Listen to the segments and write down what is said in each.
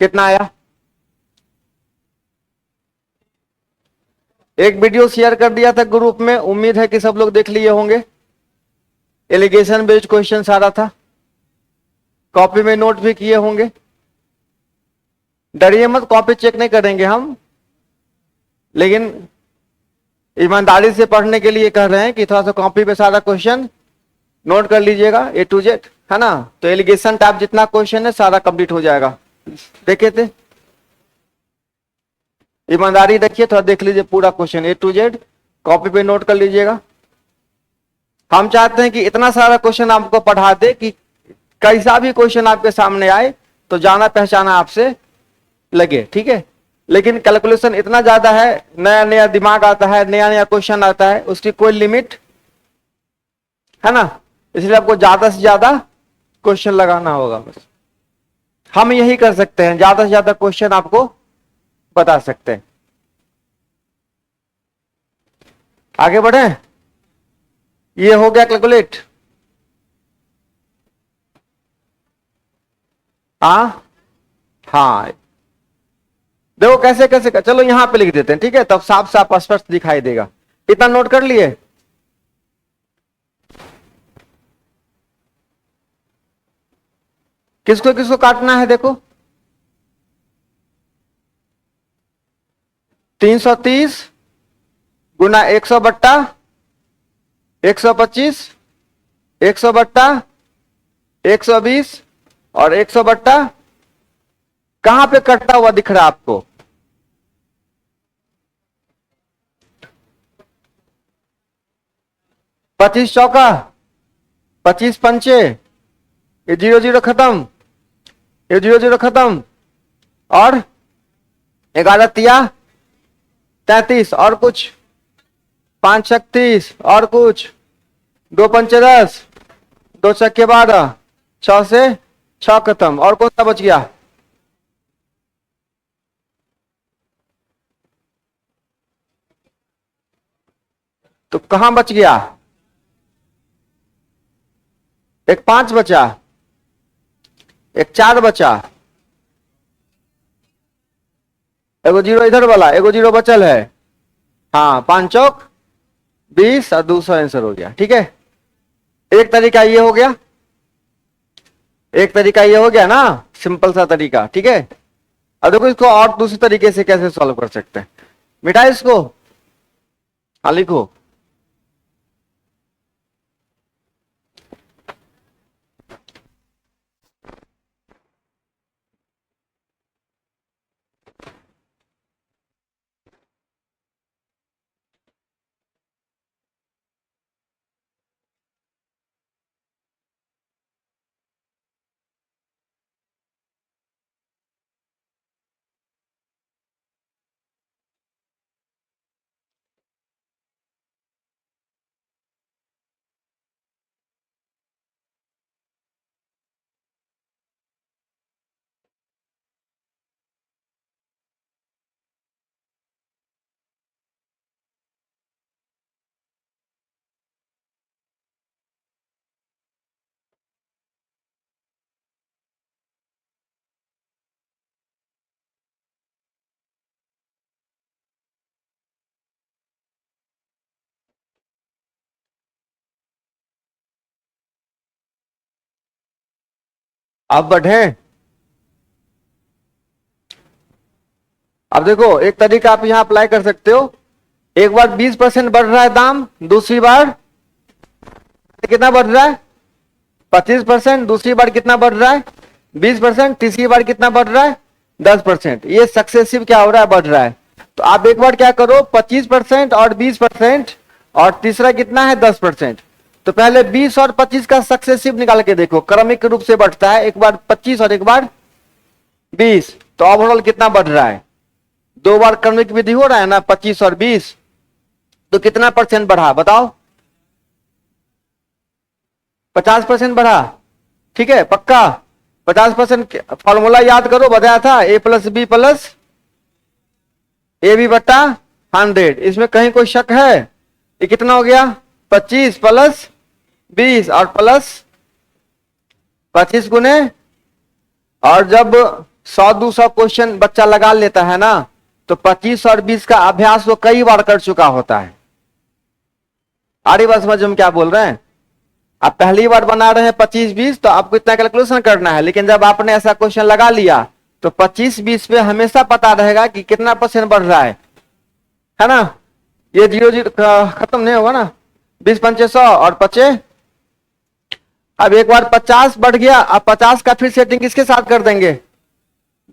कितना आया? एक वीडियो शेयर कर दिया था ग्रुप में, उम्मीद है कि सब लोग देख लिए होंगे। एलिगेशन बेस्ड क्वेश्चन सारा था, कॉपी में नोट भी किए होंगे। डरिए मत, कॉपी चेक नहीं करेंगे हम, लेकिन ईमानदारी से पढ़ने के लिए कह रहे हैं कि थोड़ा सा कॉपी पे सारा क्वेश्चन नोट कर लीजिएगा ए टू जेड, है ना। तो एलिगेशन टाइप जितना क्वेश्चन है सारा कंप्लीट हो जाएगा। देखे थे? ईमानदारी रखिए, थोड़ा देख लीजिए पूरा question A to Z, copy पे नोट कर लीजिएगा। हम चाहते हैं कि इतना सारा क्वेश्चन आपको पढ़ा दे कि कैसा भी क्वेश्चन आपके सामने आए तो जाना पहचाना आपसे लगे, ठीक है। लेकिन कैलकुलेशन इतना ज्यादा है, नया नया दिमाग आता है, नया नया क्वेश्चन आता है, उसकी कोई लिमिट है ना। इसलिए आपको ज्यादा से ज्यादा क्वेश्चन लगाना होगा। बस हम यही कर सकते हैं, ज्यादा से ज्यादा क्वेश्चन आपको बता सकते हैं। आगे बढ़े। ये हो गया कैलकुलेट। हाँ देखो कैसे कैसे चलो यहां पे लिख देते हैं, ठीक है, तब साफ साफ स्पष्ट दिखाई देगा। इतना नोट कर लिए? किसको किसको काटना है देखो। 330 गुना 100 बट्टा 125, 100 बट्टा 120 और 100 बट्टा, कहां पे कटता हुआ दिख रहा है आपको? पच्चीस चौका 25 पंचे, ये 0 0 खत्म, ये 0 0 खत्म, और 11 तिया 33, और कुछ 5 छक 30, और कुछ 2 पंचे 10, 2 छक्के 12, 6 से 6 खत्म, और कौन सा बच गया? तो कहां बच गया? एक 5 बचा, एक 4 बचा, एगो 0 इधर वाला, एगो 0 बचल है। हाँ 5 चौक 20 और 200 आंसर हो गया, ठीक है। एक तरीका ये हो गया, एक तरीका ये हो गया ना, सिंपल सा तरीका, ठीक है। अब देखो इसको और दूसरे तरीके से कैसे सॉल्व कर सकते हैं। मिटा इसको, हाँ लिखो। अब बढ़े। अब देखो एक तरीका आप यहां अप्लाई कर सकते हो। एक बार 20% बढ़ रहा है दाम, दूसरी बार कितना बढ़ रहा है? 25%। दूसरी बार कितना बढ़ रहा है? 20%। तीसरी बार कितना बढ़ रहा है? 10%। ये सक्सेसिव क्या हो रहा है? बढ़ रहा है। तो आप एक बार क्या करो, 25% और 20%, और तीसरा कितना है? 10%। तो पहले 20 और 25 का सक्सेसिव निकाल के देखो, क्रमिक रूप से बढ़ता है, एक बार 25 और एक बार 20, तो ओवरऑल कितना बढ़ रहा है? 2 बार क्रमिक विधि हो रहा है ना, 25 और 20, तो कितना परसेंट बढ़ा बताओ? 50% बढ़ा, ठीक है पक्का। 50% फॉर्मूला याद करो, बताया था a plus B plus A B बट्टा 100। इसमें कहीं कोई शक है? ये कितना हो गया? 25 प्लस 20 और प्लस 25 गुने, और जब 100-200 क्वेश्चन बच्चा लगा लेता है ना, तो 25 और 20 का अभ्यास वो कई बार कर चुका होता है। आ रही बात समझ में क्या बोल रहे हैं? आप पहली बार बना रहे हैं 25-20, तो आपको इतना कैलकुलेशन करना है, लेकिन जब आपने ऐसा क्वेश्चन लगा लिया तो 25-20 पे हमेशा पता रहेगा कि कितना परसेंट बढ़ रहा है ना। ये 0-0 खत्म नहीं होगा ना, 20-5 100 और 25। अब एक बार 50 बढ़ गया, अब 50 का फिर सेटिंग किसके साथ कर देंगे?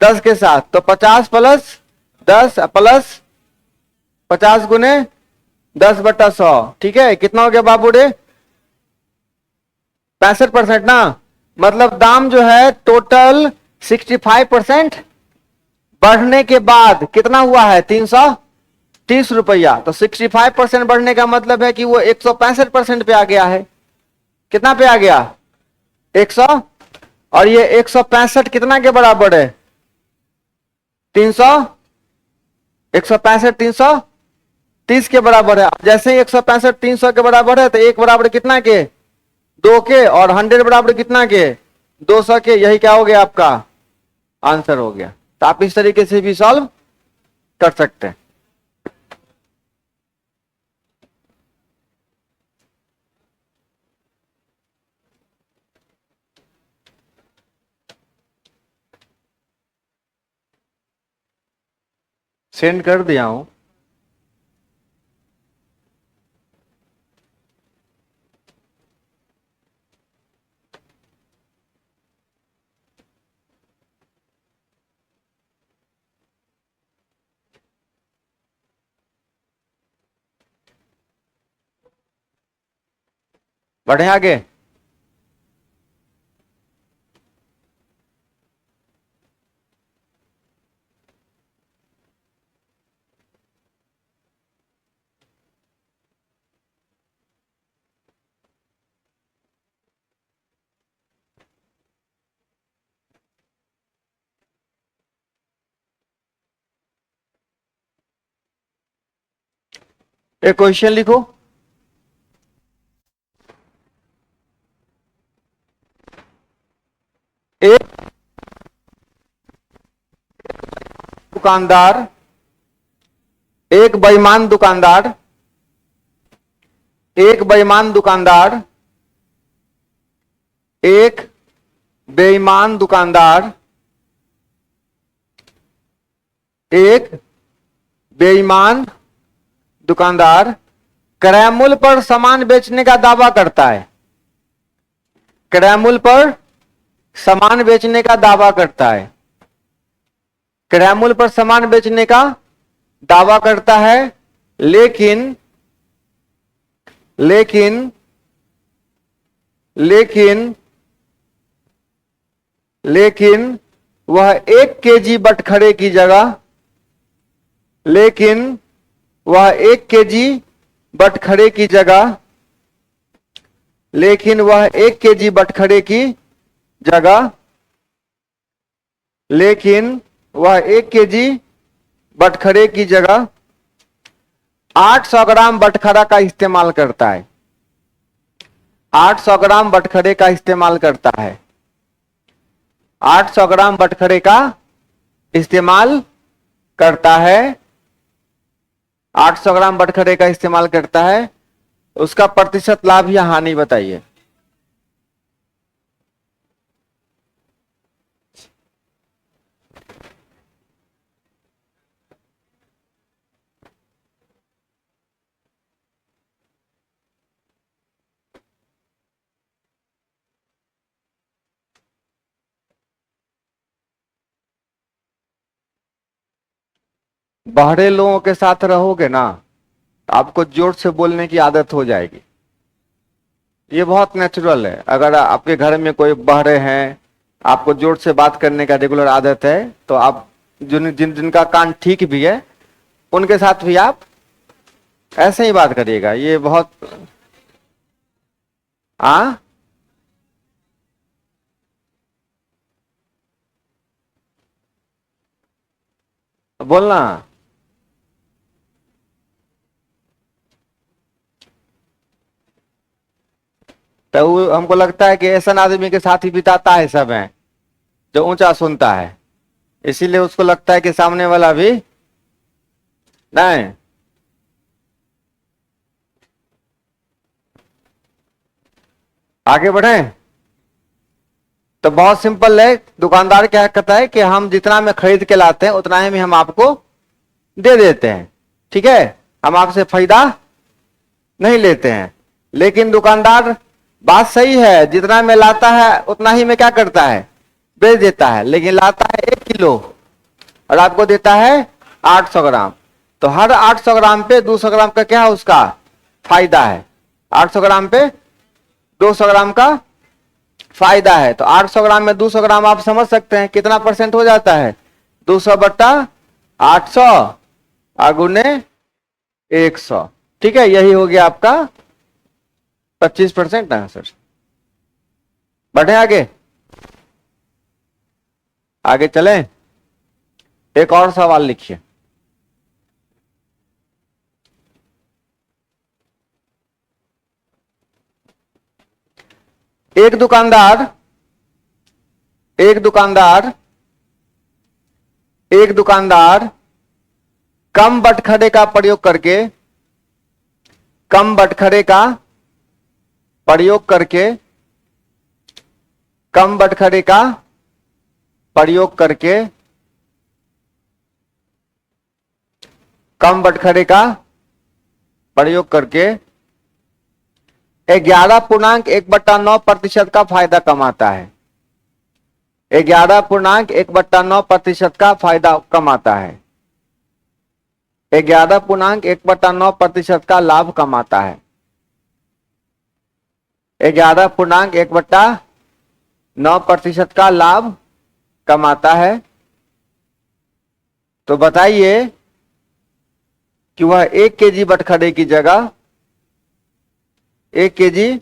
10 के साथ। तो 50 प्लस 10 प्लस 50 गुने 10/100, ठीक है। कितना हो गया बाबू रे? 65% ना। मतलब दाम जो है टोटल 65% बढ़ने के बाद कितना हुआ है? 330 रुपया। तो 65% बढ़ने का मतलब है कि वो 165% पे आ गया है। कितना पे आ गया? 100। और ये 165 कितना के बराबर है? 300। 165 330 के बराबर है। जैसे ही 165 300 के बराबर है, तो एक बराबर कितना के? 2 के। और 100 बराबर कितना के? 200 के। यही क्या हो गया? आपका आंसर हो गया। तो आप इस तरीके से भी सॉल्व कर सकते हैं। सेंड कर दिया हूं। बढ़े आगे। एक क्वेश्चन लिखो। एक दुकानदार, एक बेईमान दुकानदार, एक बेईमान दुकानदार, एक बेईमान दुकानदार, एक बेईमान दुकानदार क्रय मूल्य पर सामान बेचने का दावा करता है। क्रय मूल्य पर सामान बेचने का दावा करता है। क्रय मूल्य पर सामान बेचने का दावा करता है, लेकिन लेकिन लेकिन लेकिन वह 1 केजी बटखरे की जगह लेकिन वह 1 केजी बटखरे की जगह लेकिन वह 1 केजी बटखरे की जगह लेकिन वह 1 केजी बटखरे की जगह 800 ग्राम बटखरा का इस्तेमाल करता है। 800 ग्राम बटखरे का इस्तेमाल करता है। 800 ग्राम बटखरे का इस्तेमाल करता है। 800 ग्राम बटखरे का इस्तेमाल करता है। उसका प्रतिशत लाभ या हानि बताइए। बहरे लोगों के साथ रहोगे ना, आपको जोर से बोलने की आदत हो जाएगी। ये बहुत नेचुरल है। अगर आपके घर में कोई बहरे हैं, आपको जोर से बात करने का रेगुलर आदत है, तो आप जिनका कान ठीक भी है, उनके साथ भी आप ऐसे ही बात करिएगा। ये बहुत आ बोलना। तो हमको लगता है कि ऐसा आदमी के साथ ही बिताता है सब है जो ऊंचा सुनता है। इसीलिए उसको लगता है कि सामने वाला भी नहीं। आगे बढ़े तो बहुत सिंपल है। दुकानदार क्या कहता है कि हम जितना में खरीद के लाते हैं उतना ही में हम आपको दे देते हैं, ठीक है, हम आपसे फायदा नहीं लेते हैं। लेकिन दुकानदार, बात सही है, जितना में लाता है उतना ही में क्या करता है, बेच देता है। लेकिन लाता है 1 किलो और आपको देता है 800 ग्राम, तो हर 800 ग्राम पे 200 ग्राम का क्या है, उसका फायदा है। 800 ग्राम पे 200 ग्राम का फायदा है। तो 800 ग्राम में 200 ग्राम आप समझ सकते हैं कितना परसेंट हो जाता है, 200/800 गुने 100, ठीक है, यही हो गया आपका 25% आंसर। बढ़े आगे, आगे चलें। एक और सवाल लिखिए। एक दुकानदार एक दुकानदार एक दुकानदार कम बटखरे का प्रयोग करके कम बटखरे का प्रयोग करके कम बटखरे का प्रयोग करके कम बटखरे का प्रयोग करके 11.1/9% का फायदा कमाता है। 11.1/9% का फायदा कमाता है। 11.1/9% का लाभ कमाता है। 11.1/9% का लाभ कमाता है। तो बताइए कि वह 1 kg बटखरे की जगह 1 kg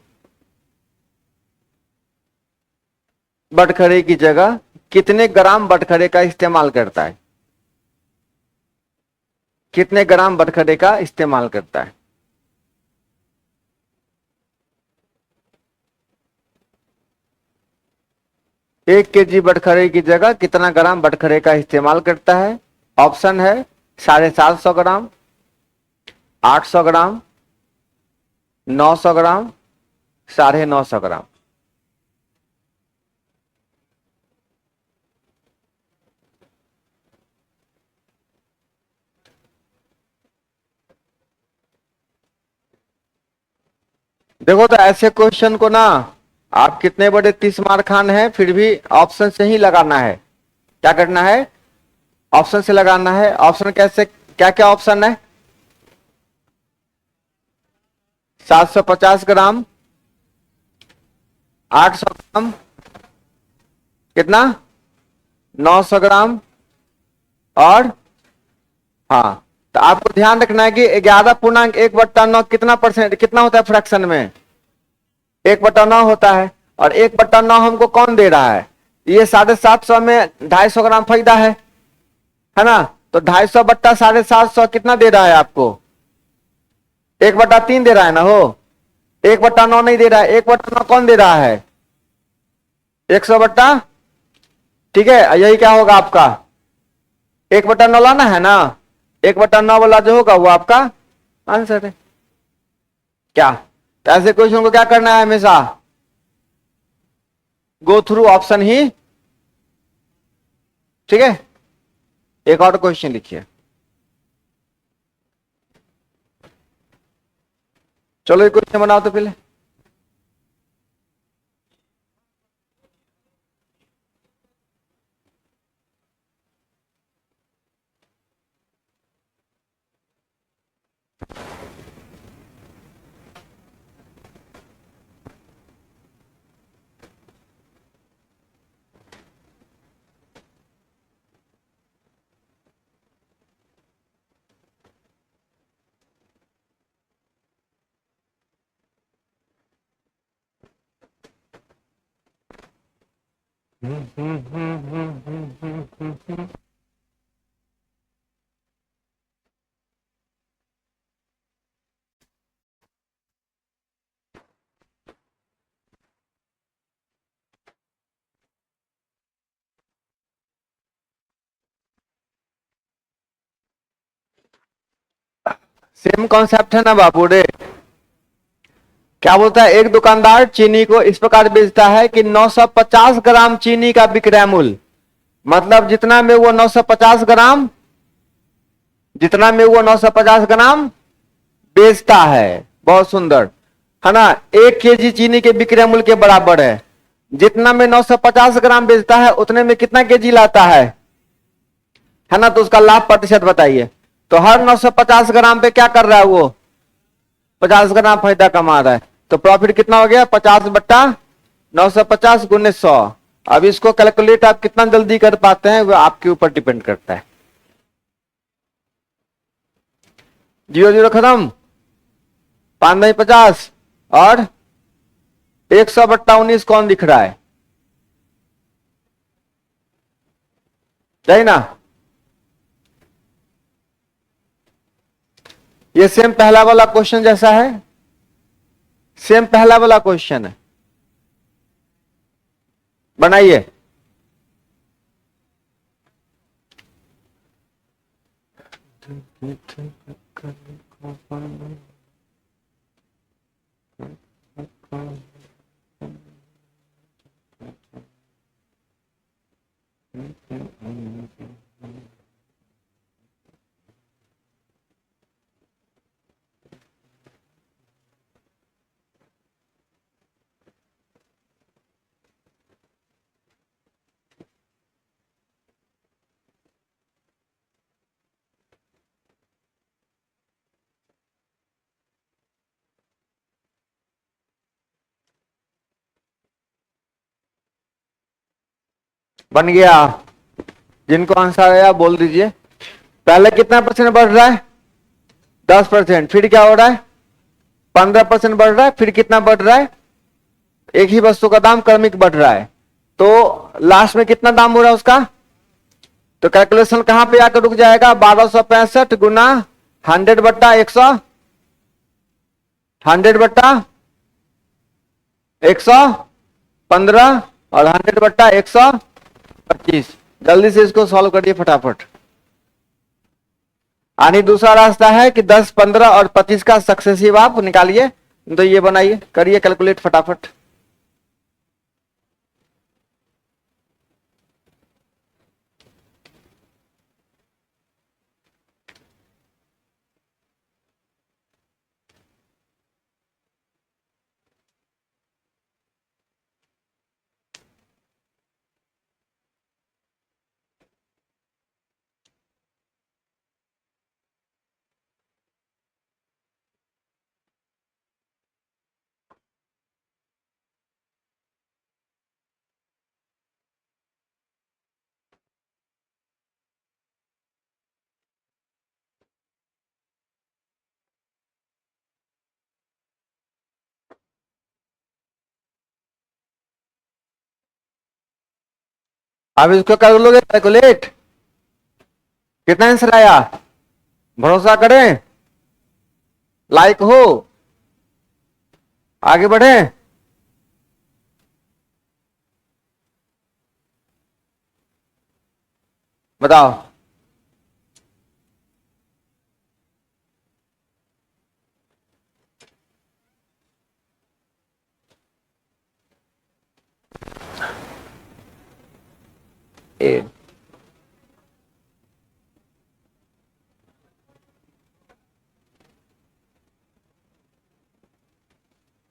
बटखरे की जगह कितने ग्राम बटखरे का इस्तेमाल करता है, कितने ग्राम बटखरे का इस्तेमाल करता है। एक केजी बटखरे की जगह कितना ग्राम बटखरे का इस्तेमाल करता है। ऑप्शन है 750 ग्राम, 800 ग्राम, 900 ग्राम, 950 ग्राम। देखो तो ऐसे क्वेश्चन को ना, आप कितने बड़े 30 मार खान है फिर भी ऑप्शन से ही लगाना है। क्या करना है, ऑप्शन से लगाना है। ऑप्शन कैसे, क्या क्या ऑप्शन है, 750 ग्राम, 800 ग्राम, कितना, 900 ग्राम, और हाँ, तो आपको ध्यान रखना है कि 11.1/9 कितना परसेंट, कितना होता है फ्रैक्शन में, 1/9 होता है। और 1/9 हमको कौन दे रहा है, ये 750 में 250 ग्राम फायदा है ना। तो 250/750 कितना दे रहा है आपको, 1/3 दे रहा है ना हो, 1/9 नहीं दे रहा है। 1/9 कौन दे रहा है, 100 ठीक है, यही क्या होगा आपका 1/9 लाना है ना। 1/9 वाला जो होगा वो आपका आंसर है। क्या, तो ऐसे क्वेश्चन को क्या करना है, हमेशा गो थ्रू ऑप्शन ही, ठीक है। एक और क्वेश्चन लिखिए। चलो एक क्वेश्चन बनाओ तो पहले। सेम कॉन्सेप्ट है ना बाबू रे। क्या बोलता है, एक दुकानदार चीनी को इस प्रकार बेचता है कि 950 ग्राम चीनी का विक्रय मूल्य, मतलब जितना में वो 950 ग्राम, जितना में वो 950 ग्राम बेचता है, बहुत सुंदर है ना, 1 केजी चीनी के विक्रय मूल्य के बराबर है। जितना में 950 ग्राम बेचता है उतने में कितना केजी लाता है ना, तो उसका लाभ प्रतिशत बताइए। तो हर 950 ग्राम पे क्या कर रहा है वो, 50 ग्राम फायदा कमा रहा है। तो प्रॉफिट कितना हो गया, 50 बट्टा 950 गुने 100। अब इसको कैलकुलेट आप कितना जल्दी कर पाते हैं वो आपके ऊपर डिपेंड करता है। 0 0 खत्म, 5 नहीं 50, और 100 बट्टा 19 कौन दिख रहा है, सही ना। ये सेम पहला वाला क्वेश्चन जैसा है, सेम पहला वाला क्वेश्चन है, बनाइए। बन गया, जिनको आंसर आया बोल दीजिए। पहले कितना परसेंट बढ़ रहा है, 10%, फिर क्या हो रहा है 15% बढ़ रहा है, फिर कितना बढ़ रहा है, एक ही वस्तु का दाम क्रमिक बढ़ रहा है, तो लास्ट में कितना दाम हो रहा है उसका। तो कैलकुलेशन कहां पे आकर रुक जाएगा, 1265 गुना 100 बट्टा 100, 100 बट्टा 115 और 100 बट्टा 125। जल्दी से इसको सॉल्व करिए फटाफट। यानी दूसरा रास्ता है कि 10, 15 और 25 का सक्सेसिव आप निकालिए। तो ये बनाइए, करिए कैलकुलेट फटाफट। अब इसको कर लोगे कैलकुलेट, कितना आंसर आया, भरोसा करें, लाइक हो, आगे बढ़े। बताओ। ए,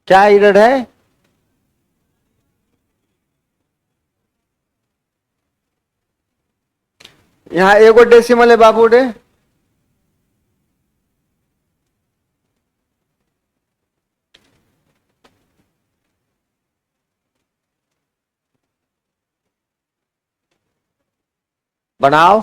क्या एरर है, यहाँ एगो डेसिमल है बाबू रे। बनाओ।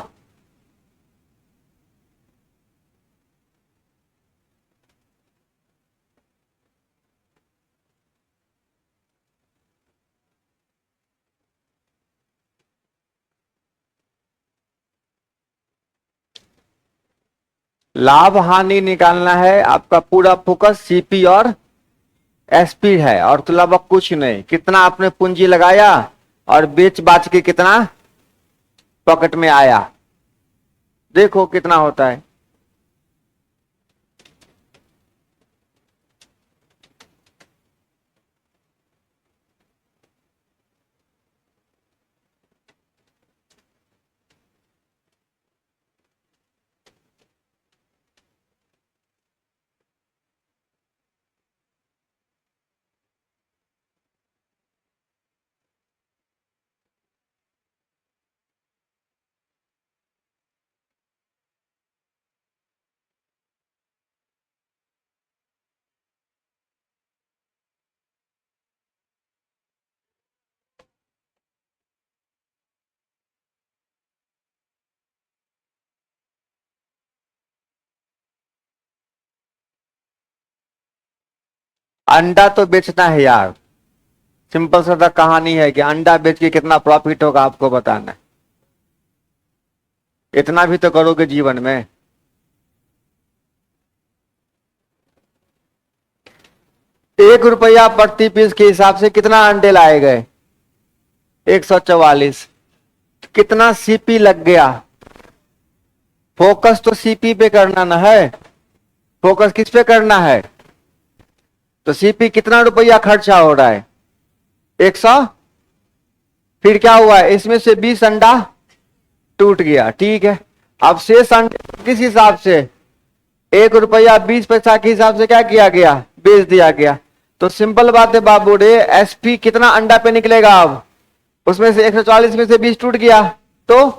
लाभ हानि निकालना है, आपका पूरा फोकस सीपी और एसपी है, और तो अलावा कुछ नहीं। कितना आपने पूंजी लगाया और बेच बाच के कितना पॉकेट में आया, देखो कितना होता है। अंडा तो बेचना है यार, सिंपल सा कहानी है कि अंडा बेच के कितना प्रॉफिट होगा आपको बताना है, इतना भी तो करोगे जीवन में। ₹1 प्रति पीस के हिसाब से कितना अंडे लाए गए? 144। कितना सीपी लग गया? फोकस तो सीपी पे करना ना है, फोकस किस पे करना है? तो सीपी कितना रुपया खर्चा हो रहा है? 100। फिर क्या हुआ? इसमें से 20 अंडा टूट गया, ठीक है। अब शेष अंडे किस हिसाब से? ₹1.20 के हिसाब से क्या किया गया? बेच दिया गया। तो सिंपल बात है बाबू रे, एसपी कितना अंडा पे निकलेगा? अब उसमें से 140 में से 20 टूट गया तो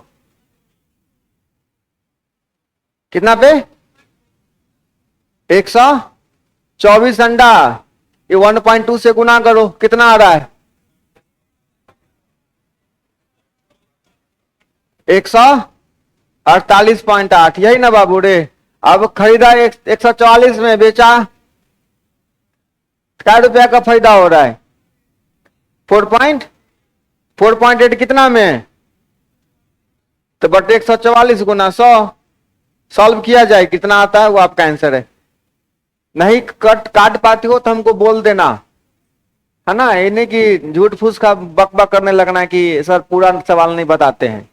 कितना पे? 124 अंडा। ये 1.2 से गुना करो, कितना आ रहा है? 148.8। यही ना बाबू रे। अब खरीदा 144 में, बेचा क्या रुपया का फायदा हो रहा है? 4.8 कितना में? तो बटे 144 गुना 100। सॉल्व किया जाए, कितना आता है वो आपका आंसर है। नहीं काट पाती हो तो हमको बोल देना, है ना। ये नहीं कि झूठ फूस का बक करने लगना कि सर पूरा सवाल नहीं बताते हैं।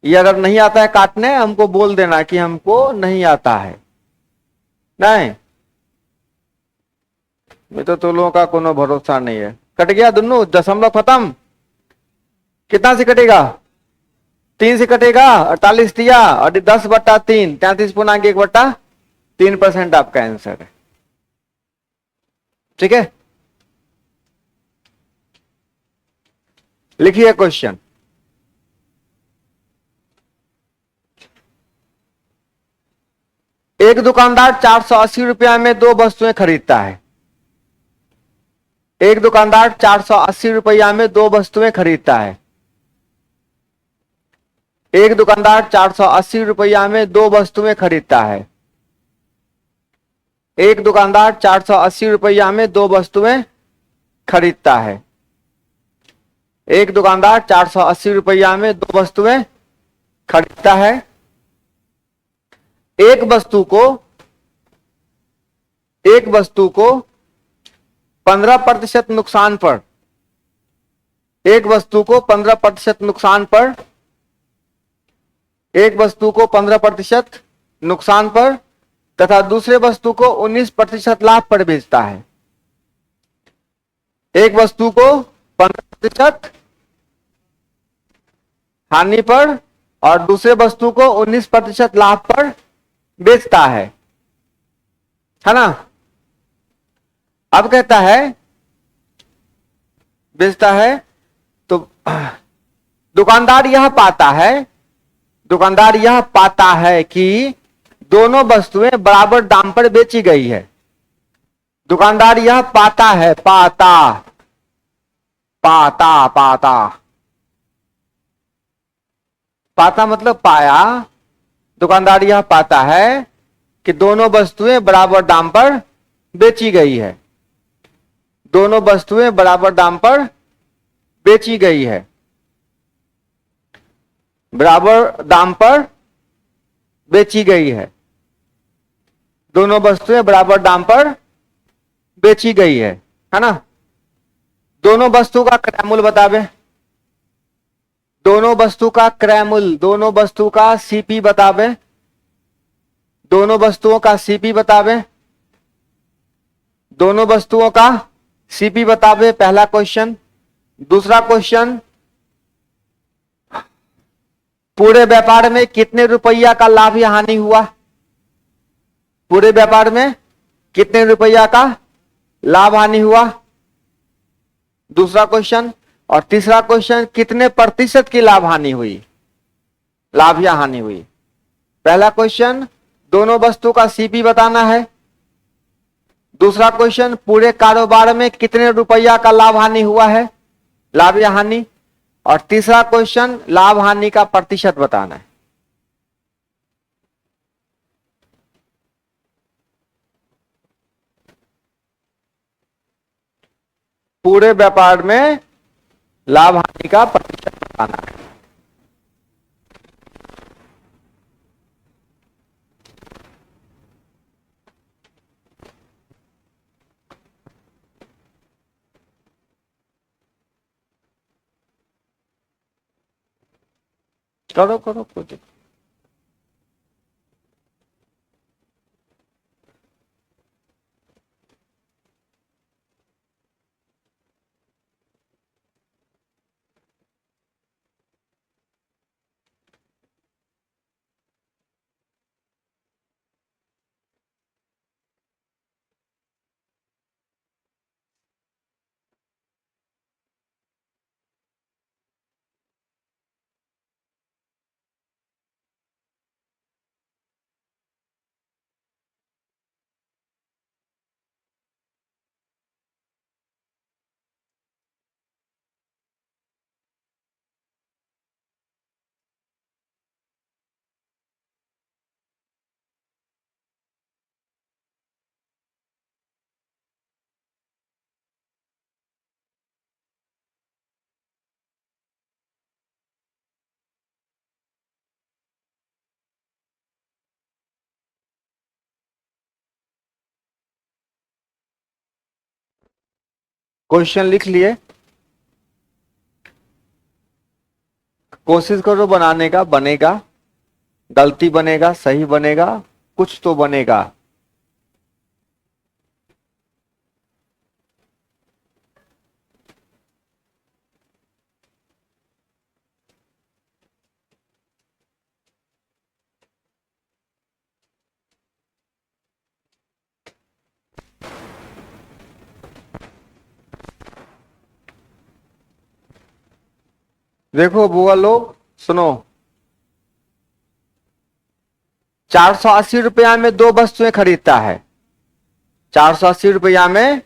ये अगर नहीं आता है काटने, हमको बोल देना कि हमको नहीं आता है। नहीं मैं तो तुम लोगों का कोनो भरोसा नहीं है। कट गया दोनों, दशमलव खत्म। कितना से कटेगा? 3 से कटेगा। 48 दिया और 10/3, 33.1/3% आपका आंसर है, ठीक है। लिखिए क्वेश्चन। एक दुकानदार 480 रुपया में 2 वस्तुएं खरीदता है। एक दुकानदार 480 रुपया में 2 वस्तुएं खरीदता है। एक दुकानदार 480 रुपया में 2 वस्तुएं खरीदता है। एक दुकानदार 480 रुपया में 2 वस्तुएं खरीदता है। एक दुकानदार 480 रुपया में 2 वस्तुएं खरीदता है। एक वस्तु को 15% नुकसान पर, एक वस्तु को 15% नुकसान पर, एक वस्तु को 15% नुकसान पर तथा दूसरे वस्तु को 19% लाभ पर बेचता है। एक वस्तु को 15% हानि पर और दूसरे वस्तु को 19% लाभ पर बेचता है ना। अब कहता है बेचता है तो दुकानदार यह पाता है कि दोनों वस्तुएं बराबर दाम पर बेची गई है। दुकानदार यह पाता है, पाता मतलब पाया। दुकानदार यह पाता है कि दोनों वस्तुएं बराबर दाम पर बेची गई है। दोनों वस्तुएं बराबर दाम पर बेची गई है। बराबर दाम पर बेची गई है। दोनों वस्तुएं बराबर दाम पर बेची गई है ना। दोनों वस्तु का क्रय मूल्य बतावे। दोनों वस्तु का क्रय मूल्य, दोनों वस्तु का सीपी बतावे। दोनों वस्तुओं का सीपी बतावे। दोनों वस्तुओं का सीपी बतावे, पहला क्वेश्चन। दूसरा क्वेश्चन, पूरे व्यापार में कितने रुपया का लाभ या हानि हुआ? पूरे व्यापार में कितने रुपया का लाभ हानि हुआ? दूसरा क्वेश्चन। और तीसरा क्वेश्चन, कितने प्रतिशत की लाभ हानि हुई, लाभ या हानि हुई? पहला क्वेश्चन, दोनों वस्तु का सीपी बताना है। दूसरा क्वेश्चन, पूरे कारोबार में कितने रुपया का लाभ हानि हुआ है, लाभ या हानि? और तीसरा क्वेश्चन, लाभ हानि का प्रतिशत बताना है। पूरे व्यापार में लाभ हानि का प्रतिशत बताना है। करो करो कुछ। क्वेश्चन लिख लिए, कोशिश करो बनाने का, बनेगा, गलती बनेगा, सही बनेगा, कुछ तो बनेगा। देखो बुआ लोग सुनो, 480 रुपया में दो वस्तुएं खरीदता है, 480 रुपया में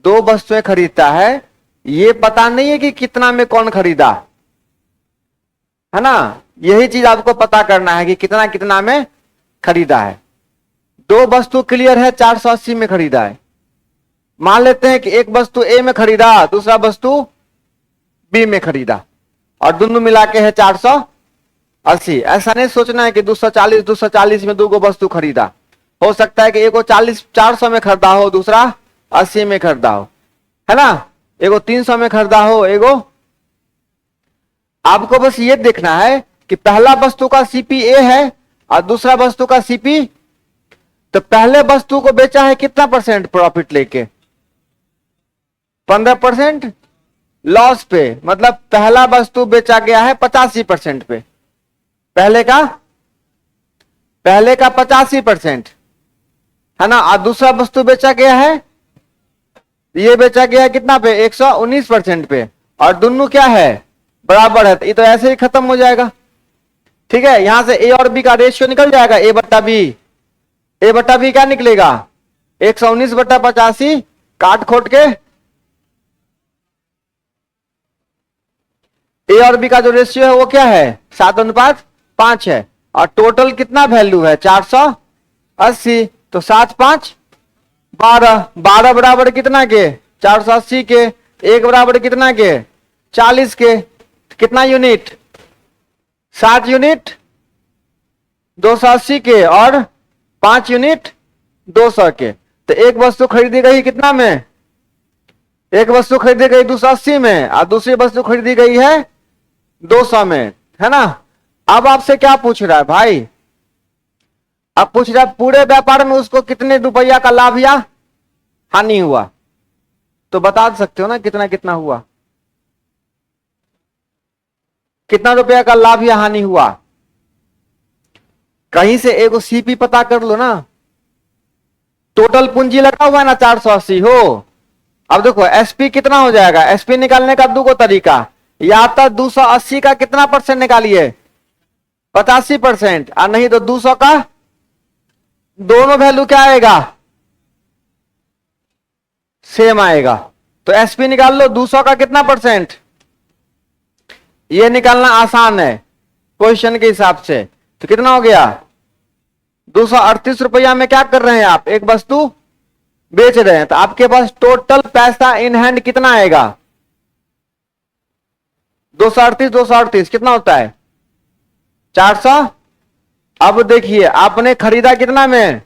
दो वस्तुएं खरीदता है। ये पता नहीं है कि कितना में कौन खरीदा, है ना। यही चीज आपको पता करना है कि कितना कितना में खरीदा है। दो वस्तु क्लियर है, 480 में खरीदा है। मान लेते हैं कि एक वस्तु ए में खरीदा, दूसरा वस्तु बी में खरीदा, और दोनों मिला के है 480। ऐसा नहीं सोचना है कि 240 में दो वस्तु खरीदा। हो सकता है कि एक 400 में खरीदा हो, दूसरा 80 में खरीदा हो, है ना। एगो 300 में खरीदा हो, एगो। आपको बस ये देखना है कि पहला वस्तु का सीपी ए है और दूसरा वस्तु का सीपी, तो पहले वस्तु को बेचा है कितना परसेंट प्रॉफिट लेके, 15% लॉस पे। मतलब पहला वस्तु बेचा गया है 85% पे, पहले का 85%, है ना। और दूसरा वस्तु बेचा गया है, ये बेचा गया है कितना पे, 119% पे, और दोनों क्या है, बराबर है। तो ये तो ऐसे ही खत्म हो जाएगा, ठीक है। यहां से ए और बी का रेशियो निकल जाएगा, ए बट्टा बी क्या निकलेगा, 119/85, काट खोट के ए और बी का जो रेशियो है वो क्या है, 7:5 है। और टोटल कितना वैल्यू है, 480। तो 7 5 12, 12 बराबर कितना के, 480 के। एक बराबर कितना के, 40 के। कितना यूनिट, 7 यूनिट 280 के, और 5 यूनिट 200 के। तो एक वस्तु खरीदी गई कितना में, एक वस्तु खरीदी गई 280 में, और दूसरी वस्तु खरीदी गई है 200 में, है ना। अब आपसे क्या पूछ रहा है भाई, अब पूछ रहा है पूरे व्यापार में उसको कितने रुपया का लाभ या हानि हुआ। तो बता सकते हो ना कितना कितना हुआ, कितना रुपया का लाभ या हानि हुआ। कहीं से एगो सीपी पता कर लो ना। टोटल पूंजी लगा हुआ है ना 480 हो। अब देखो एसपी कितना हो जाएगा, एसपी निकालने का दो तरीका, या तो 280 का कितना परसेंट निकालिए, 85%, और नहीं तो 200 का, दोनों वैल्यू क्या आएगा, सेम आएगा। तो एसपी निकाल लो, 200 का कितना परसेंट, ये निकालना आसान है क्वेश्चन के हिसाब से। तो कितना हो गया, 238 रुपया में क्या कर रहे हैं आप, एक वस्तु बेच रहे हैं, तो आपके पास टोटल पैसा इन हैंड कितना आएगा? 238, 238 कितना होता है? 400। अब देखिए आपने खरीदा कितना में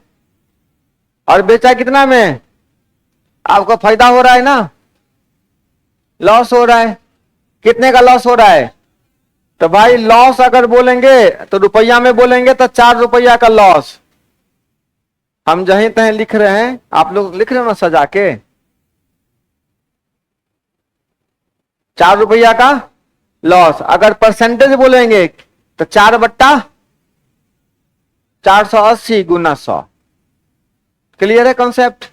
और बेचा कितना में? आपको फायदा हो रहा है ना, लॉस हो रहा है? कितने का लॉस हो रहा है? तो भाई लॉस अगर बोलेंगे तो रुपया में बोलेंगे तो 4 रुपया का लॉस। हम जहीं तहीं लिख रहे हैं, आप लोग लिख रहे हो ना सजा के, 4 रुपया का लॉस। अगर परसेंटेज बोलेंगे तो 4/480 गुना 100। क्लियर है कॉन्सेप्ट?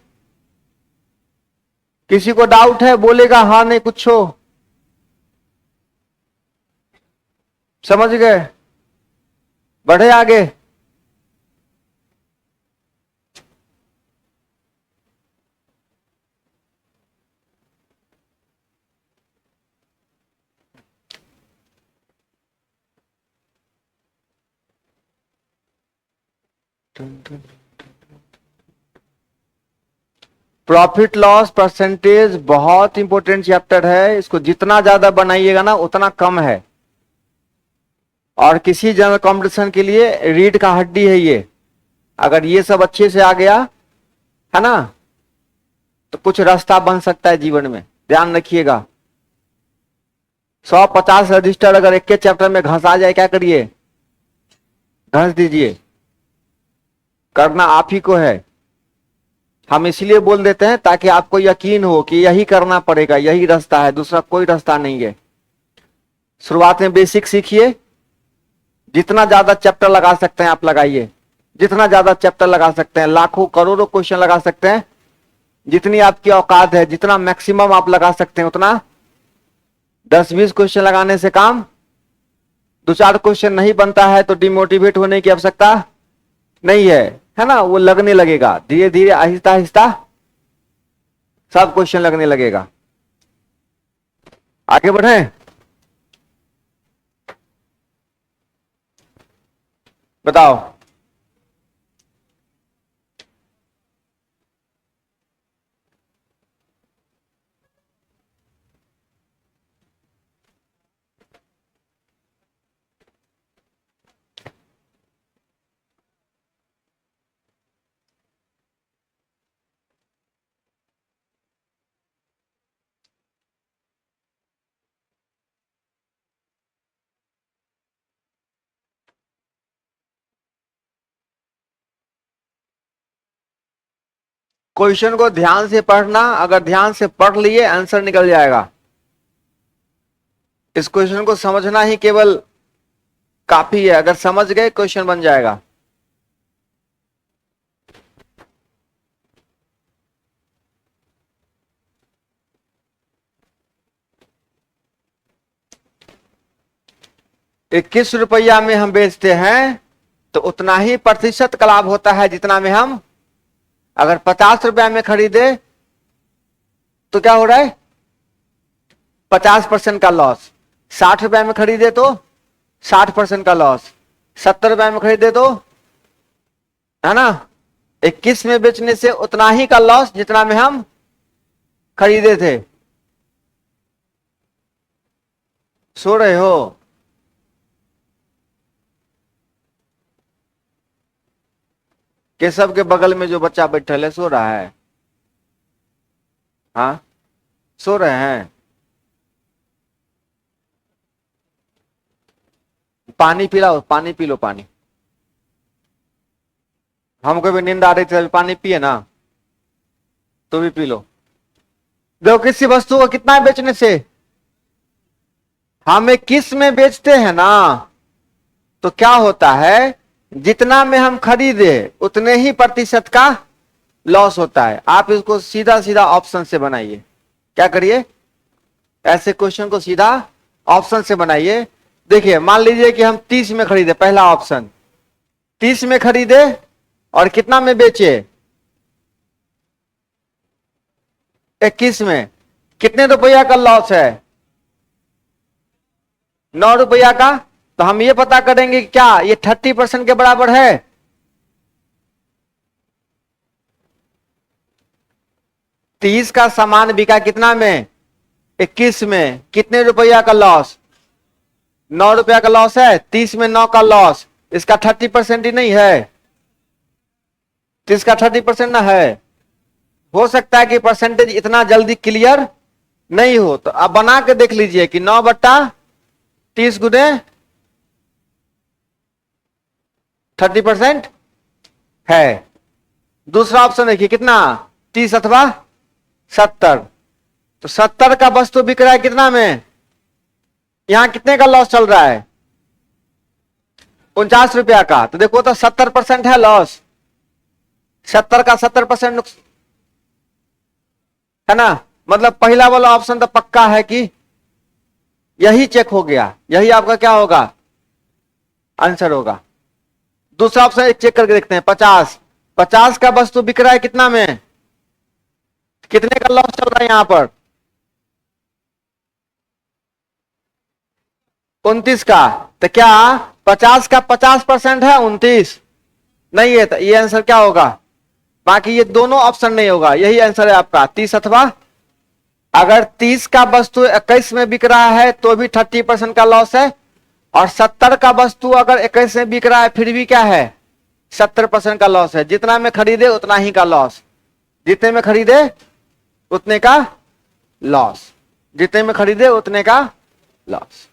किसी को डाउट है बोलेगा हाँ नहीं कुछ हो? समझ गए? बढ़े आगे। प्रॉफिट लॉस परसेंटेज बहुत इंपॉर्टेंट चैप्टर है, इसको जितना ज्यादा बनाइएगा ना उतना कम है। और किसी जनरल कंपटीशन के लिए रीढ़ का हड्डी है ये। अगर ये सब अच्छे से आ गया है ना, तो कुछ रास्ता बन सकता है जीवन में। ध्यान रखिएगा, 150 रजिस्टर अगर एक के चैप्टर में घसा जाए, क्या करिए? घस दीजिए। करना आप ही को है। हम इसलिए बोल देते हैं ताकि आपको यकीन हो कि यही करना पड़ेगा, यही रास्ता है, दूसरा कोई रास्ता नहीं है। शुरुआत में बेसिक सीखिए, जितना ज्यादा चैप्टर लगा सकते हैं आप लगाइए, जितना ज्यादा चैप्टर लगा सकते हैं, लाखों करोड़ों क्वेश्चन लगा सकते हैं, जितनी आपकी औकात है, जितना मैक्सिमम आप लगा सकते हैं उतना। 10-20 क्वेश्चन लगाने से काम, 2-4 क्वेश्चन नहीं बनता है तो डिमोटिवेट होने की आवश्यकता नहीं है ना? वो लगने लगेगा धीरे धीरे, आहिस्ता आहिस्ता सब क्वेश्चन लगने लगेगा। आगे बढ़े। बताओ। क्वेश्चन को ध्यान से पढ़ना, अगर ध्यान से पढ़ लिए आंसर निकल जाएगा। इस क्वेश्चन को समझना ही केवल काफी है, अगर समझ गए क्वेश्चन बन जाएगा। ₹21 में हम बेचते हैं तो उतना ही प्रतिशत का लाभ होता है जितना में हम, अगर ₹50 में खरीदे तो क्या हो रहा है? 50% का लॉस। ₹60 में खरीदे तो 60% का लॉस। ₹70 में खरीदे तो, है ना, 21 में बेचने से उतना ही का लॉस जितना में हम खरीदे थे। सो रहे हो? केशव के बगल में जो बच्चा बैठल है सो रहा है? हाँ, सो रहे हैं। पानी पिलाओ, पानी पी लो, पानी। हमको भी नींद आ रही थी, अभी पानी पिए ना, तो भी पी लो। देखो किसी वस्तु को कितना बेचने से, हमें किस में बेचते हैं ना, तो क्या होता है, जितना में हम खरीदे उतने ही प्रतिशत का लॉस होता है। आप इसको सीधा सीधा ऑप्शन से बनाइए। क्या करिए? ऐसे क्वेश्चन को सीधा ऑप्शन से बनाइए। देखिए मान लीजिए कि हम 30 में खरीदे, पहला ऑप्शन 30 में खरीदे और कितना में बेचे? 21 में। कितने रुपया का लॉस है? 9 रुपया का। तो हम ये पता करेंगे कि क्या ये 30% के बराबर है? 30 का सामान बिका कितना में? 21 में। कितने रुपया का लॉस? 9 रुपया का लॉस है। 30 में 9 का लॉस, इसका 30% ही नहीं है? 30 का 30% ना है। हो सकता है कि परसेंटेज इतना जल्दी क्लियर नहीं हो, तो आप बना के देख लीजिए कि 9/30 गुने 30% है। दूसरा ऑप्शन देखिए कितना, 30 अथवा 70। तो 70 का वस्तु बिक रहा है कितना में? यहां कितने का लॉस चल रहा है? 49 रुपया का। तो देखो तो 70% है लॉस। 70 का 70% है ना। मतलब पहला वाला ऑप्शन तो पक्का है कि यही चेक हो गया, यही आपका क्या होगा? आंसर होगा। दूसरा ऑप्शन एक चेक करके देखते हैं, 50। 50 का वस्तु बिक रहा है कितना में? कितने का लॉस चल रहा है यहां पर? 29 का। तो क्या 50 का 50% है 29? नहीं है, तो ये आंसर क्या होगा? बाकी ये दोनों ऑप्शन नहीं होगा, यही आंसर है आपका 30 अथवा। अगर 30 का वस्तु 21 में बिक रहा है तो भी 30% का लॉस है, और 70 का वस्तु अगर 21 में बिक रहा है फिर भी क्या है? 70% का लॉस है। जितना में खरीदे उतना ही का लॉस, जितने में खरीदे उतने का लॉस, जितने में खरीदे उतने का लॉस।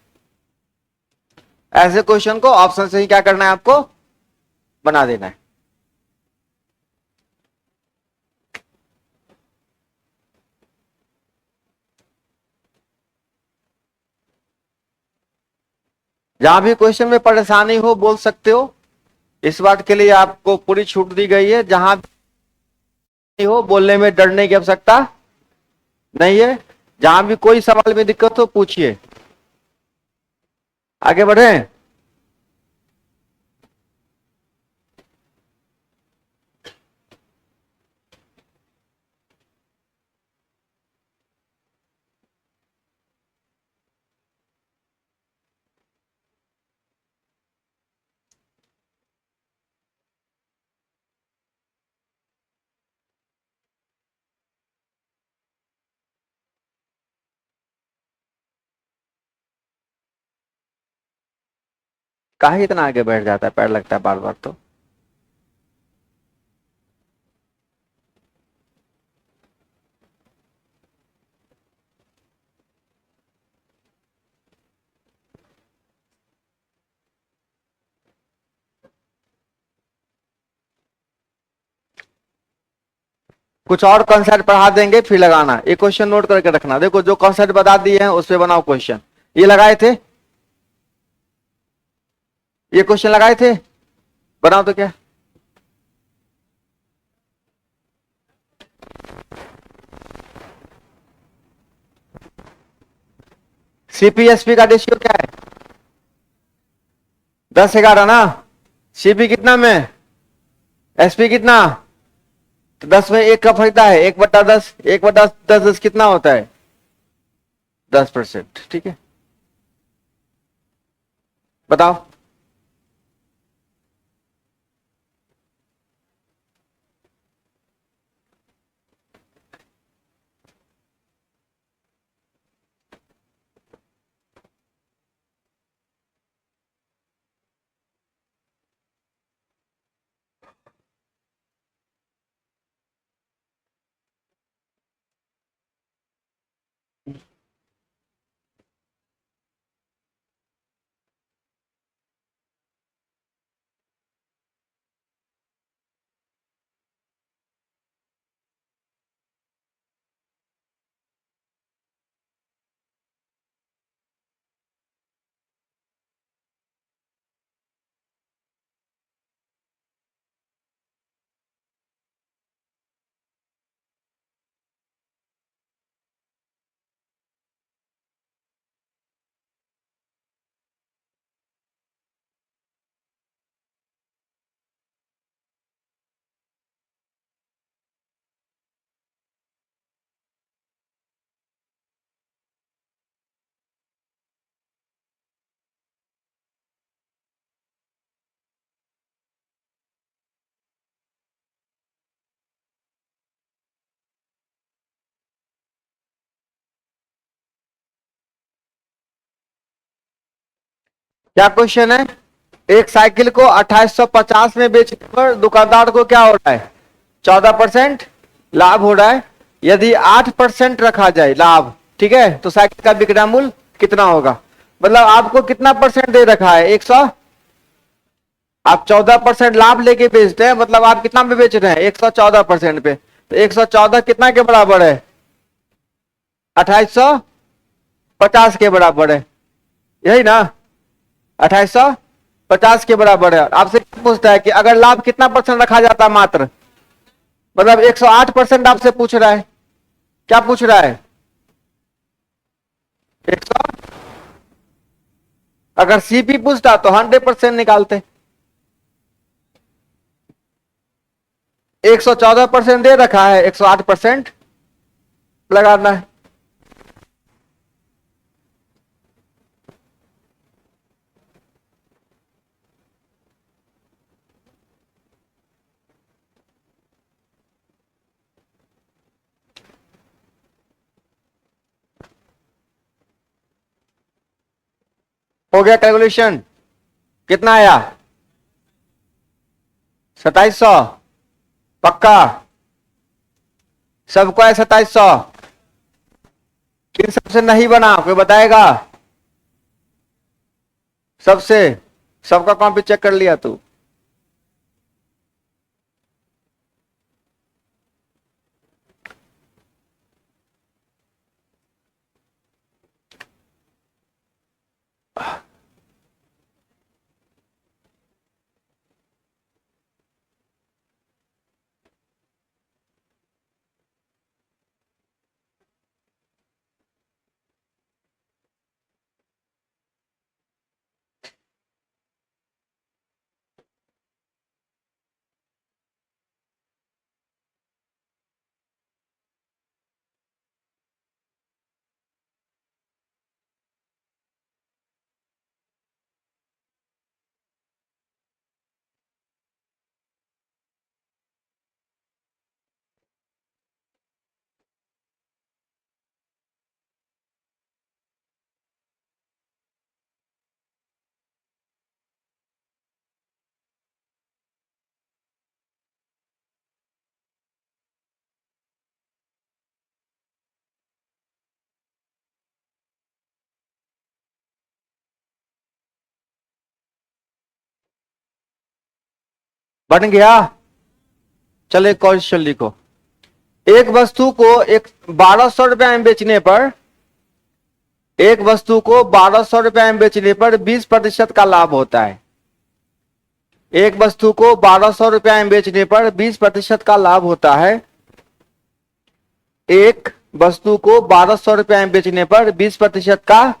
ऐसे क्वेश्चन को ऑप्शन से ही क्या करना है आपको? बना देना है। जहां भी क्वेश्चन में परेशानी हो बोल सकते हो, इस बात के लिए आपको पूरी छूट दी गई है। जहां भी हो बोलने में डरने की आवश्यकता नहीं है। जहां भी कोई सवाल में दिक्कत हो पूछिए। आगे बढ़े। काहे इतना आगे बैठ जाता है, पैर लगता है बार बार तो। कुछ और कॉन्सेप्ट पढ़ा देंगे फिर लगाना। एक क्वेश्चन नोट करके रखना। देखो जो कॉन्सेप्ट बता दिए हैं उस पे बनाओ क्वेश्चन। ये लगाए थे, ये क्वेश्चन लगाए थे, बनाओ तो क्या। सीपीएसपी का रेशियो क्या है? 10:11 ना। सीपी कितना में? एसपी कितना? तो 10 में 1 का फायदा है, 1/10। 1/10 कितना होता है? 10%। ठीक है, बताओ। क्या क्वेश्चन है? एक साइकिल को 2850 में बेचने पर दुकानदार को क्या हो रहा है? 14% लाभ हो रहा है। यदि 8% रखा जाए लाभ, ठीक है, तो साइकिल का विक्रय मूल्य कितना होगा? मतलब आपको कितना परसेंट दे रखा है? 100। आप 14% लाभ लेके बेचते हैं, मतलब आप कितना पे बेच रहे हैं? 114% पे। तो 114 कितना के बराबर है? 2850 के बराबर है, यही ना? 2850 के बराबर है। आपसे क्या पूछता है कि अगर लाभ कितना परसेंट रखा जाता मात्र, मतलब 108% आपसे पूछ रहा है। क्या पूछ रहा है? 100। अगर सीपी पूछता तो 100% निकालते। 114% दे रखा है, 108% लगाना है। हो गया कैलकुलेशन? कितना आया? 2700 पक्का? सबको है 2700? किन सबसे नहीं बना, कोई बताएगा? सबसे? सबका कॉपी चेक कर लिया तू? बन गया? चलो एक क्वेश्चन लिखो। एक वस्तु को एक 1200 रुपए में बेचने पर, एक वस्तु को 1200 रुपए में बेचने पर 20% का लाभ होता है। एक वस्तु को 1200 रुपए में बेचने पर 20% का लाभ होता है। एक वस्तु को 1200 रुपए में बेचने पर 20% का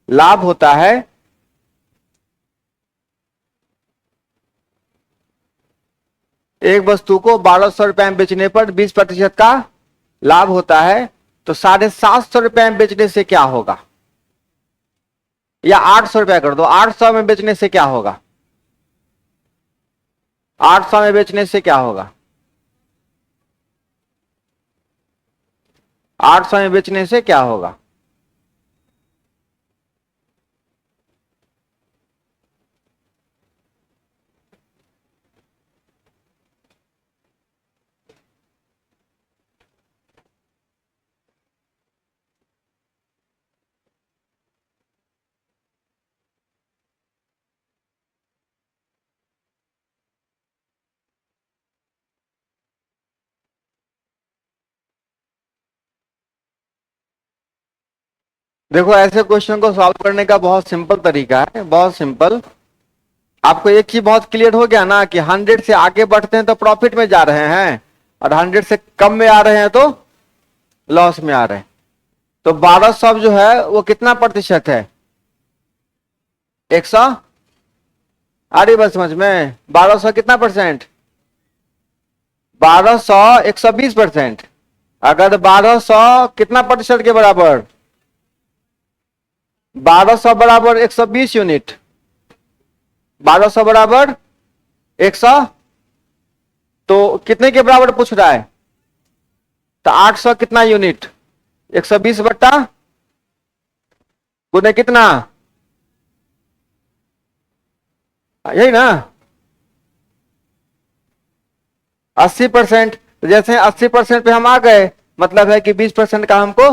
लाभ होता है। एक वस्तु को 1200 रुपए में बेचने पर 20% का लाभ होता है, तो 750 रुपए में बेचने से क्या होगा? या 800 रुपया कर दो, 800 में बेचने से क्या होगा? 800 में बेचने से क्या होगा? 800 में बेचने से क्या होगा? देखो, ऐसे क्वेश्चन को सॉल्व करने का बहुत सिंपल तरीका है, बहुत सिंपल। आपको एक ही बहुत क्लियर हो गया ना कि 100 से आगे बढ़ते हैं तो प्रॉफिट में जा रहे हैं, और 100 से कम में आ रहे हैं तो लॉस में आ रहे हैं। तो 1200 जो है वो कितना प्रतिशत है? 100। आ रही बात समझ में? 1200 कितना परसेंट? 1200 120%। अगर 1200 कितना प्रतिशत के बराबर? 1200 बराबर 120 यूनिट। 1200 बराबर 100, तो कितने के बराबर पूछ रहा है? तो 800 कितना यूनिट? 120 बट्टा गुने कितना? यही ना, 80%। जैसे 80% पे हम आ गए, मतलब है कि 20% का हमको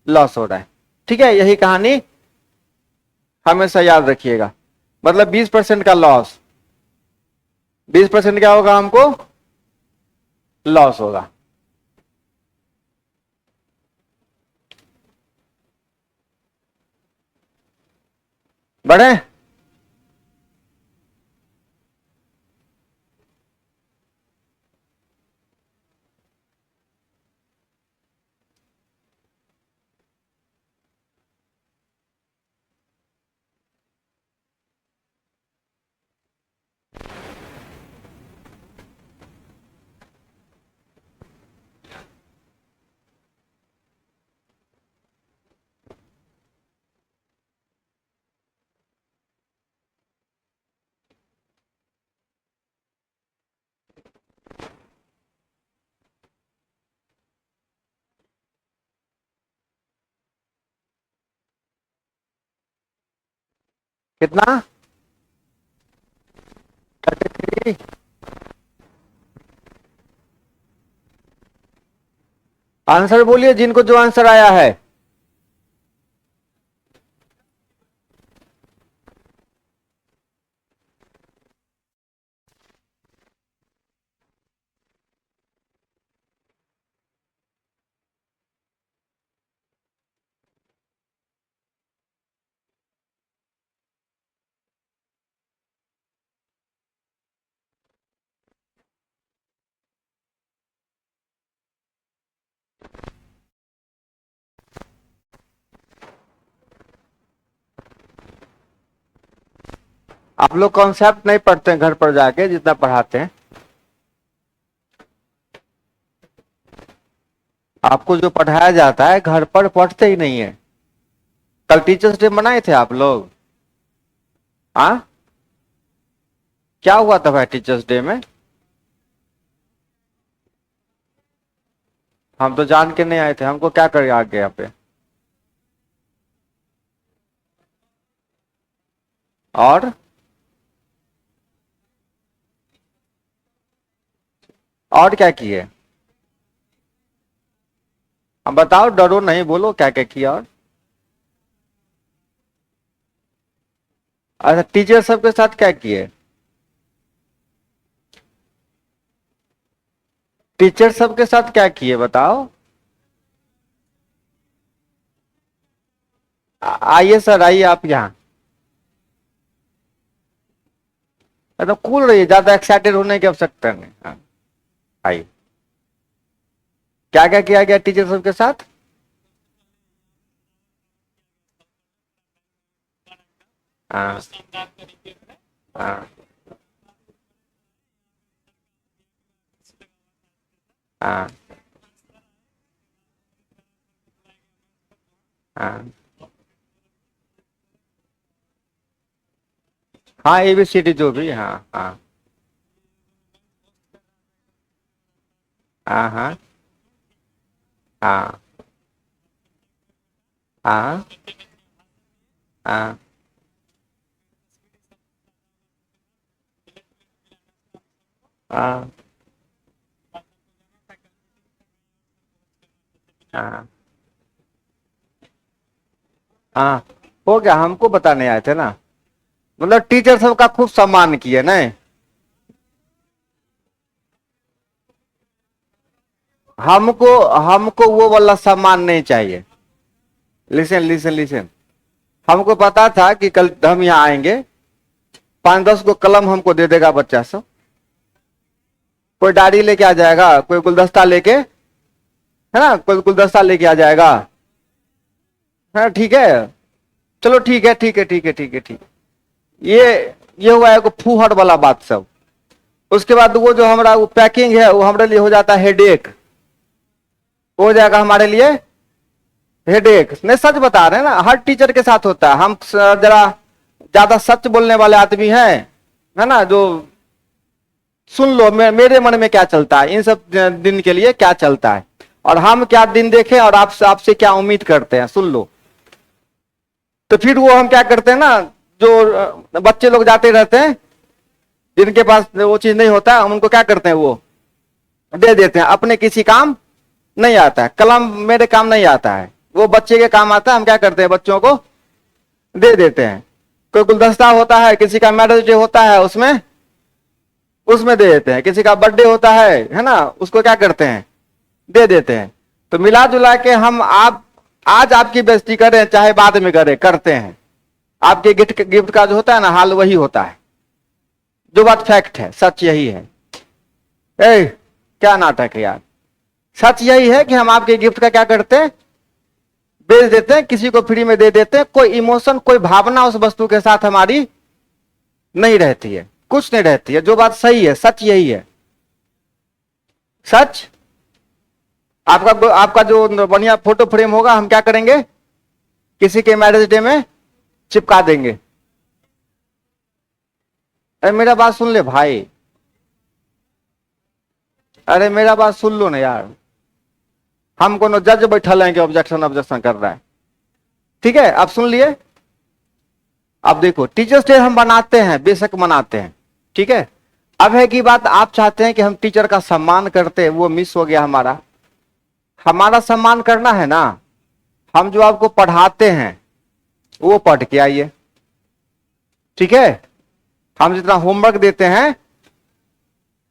लॉस हो रहा है। ठीक है, यही कहानी हमेशा याद रखिएगा। मतलब 20% का लॉस, 20% क्या होगा, हमको लॉस होगा। बढ़े। कितना, 33। आंसर बोलिए जिनको जो आंसर आया है। आप लोग कॉन्सेप्ट नहीं पढ़ते हैं घर पर जाके जितना पढ़ाते हैं। आपको जो पढ़ाया जाता है घर पर पढ़ते ही नहीं है। कल टीचर्स डे मनाए थे आप लोग? हाँ, क्या हुआ था भाई टीचर्स डे में? हम तो जान के नहीं आए थे, हमको क्या करे आगे यहाँ पे। और क्या किए? अब बताओ, डरो नहीं, बोलो क्या क्या किया। और अच्छा, टीचर सबके साथ क्या किए? टीचर सबके साथ क्या किए बताओ। आइए सर, आइए आप यहाँ। तो कूल रहिए, ज्यादा एक्साइटेड होने की आवश्यकता नहीं। हाँ, आइए। क्या क्या किया गया टीचर सबके साथ? हाँ हाँ हाँ हाँ हाँ, ABCD जो भी। हाँ हाँ हाँ हाँ हाँ हाँ हाँ हाँ हाँ हाँ। हो गया, हमको बताने आए थे ना। मतलब टीचर सबका खूब सम्मान किए नहीं? हमको हमको वो वाला सम्मान नहीं चाहिए। Listen listen listen. हमको पता था कि कल हम यहाँ आएंगे, 5-10 को कलम हमको दे देगा बच्चा सब। कोई डायरी लेके आ जाएगा, कोई गुलदस्ता लेके, है ना, कोई गुलदस्ता लेके आ जाएगा। हाँ ठीक है, चलो ठीक है ठीक है ठीक है ठीक है ठीक है। ये हुआ है फूहड़ वाला बात सब। उसके बाद वो जो हमारा वो पैकिंग है वो हमारे लिए हो जाता है हेडेक। हो जाएगा हमारे लिए हेडेक। नहीं, सच बता रहे हैं ना, हर टीचर के साथ होता है। हम जरा ज्यादा सच बोलने वाले आदमी हैं, है ना, जो सुन लो मेरे मन में क्या चलता है इन सब दिन के लिए, क्या चलता है, और हम क्या दिन देखें और आपसे क्या उम्मीद करते हैं, सुन लो। तो फिर वो हम क्या करते हैं ना, जो बच्चे लोग जाते रहते हैं जिनके पास वो चीज नहीं होता है हम उनको क्या करते हैं, वो दे देते हैं। अपने किसी काम नहीं आता है, कलम मेरे काम नहीं आता है, वो बच्चे के काम आता है, हम क्या करते हैं, बच्चों को दे देते हैं। कोई गुलदस्ता होता है, किसी का मैरिज डे होता है, उसमें उसमें दे देते हैं। किसी का बर्थडे होता है ना, उसको क्या करते हैं, दे देते हैं। तो मिला जुला के हम आप आज आपकी बेइज्जती करें चाहे बाद में करें, करते हैं। आपके गिफ्ट का जो होता है ना, हाल वही होता है। जो बात फैक्ट है, सच यही है। क्या नाटक है यार, सच यही है कि हम आपके गिफ्ट का क्या करते हैं, बेच देते हैं, किसी को फ्री में दे देते हैं। कोई इमोशन, कोई भावना उस वस्तु के साथ हमारी नहीं रहती है, कुछ नहीं रहती है। जो बात सही है, सच यही है, सच। आपका जो बढ़िया फोटो फ्रेम होगा, हम क्या करेंगे, किसी के मैरिज डे में चिपका देंगे। अरे मेरा बात सुन ले भाई, अरे मेरा बात सुन लो ना यार। हम कोनो जज बैठल हैं कि ऑब्जेक्शन ऑब्जेक्शन कर रहा है, ठीक है। अब सुन लिए। अब देखो, टीचर्स डे हम बनाते हैं, बेशक मनाते हैं, ठीक है। अब है की बात, आप चाहते हैं कि हम टीचर का सम्मान करते, वो मिस हो गया हमारा। हमारा सम्मान करना है ना, हम जो आपको पढ़ाते हैं वो पढ़ के आइए, ठीक है। हम जितना होमवर्क देते हैं,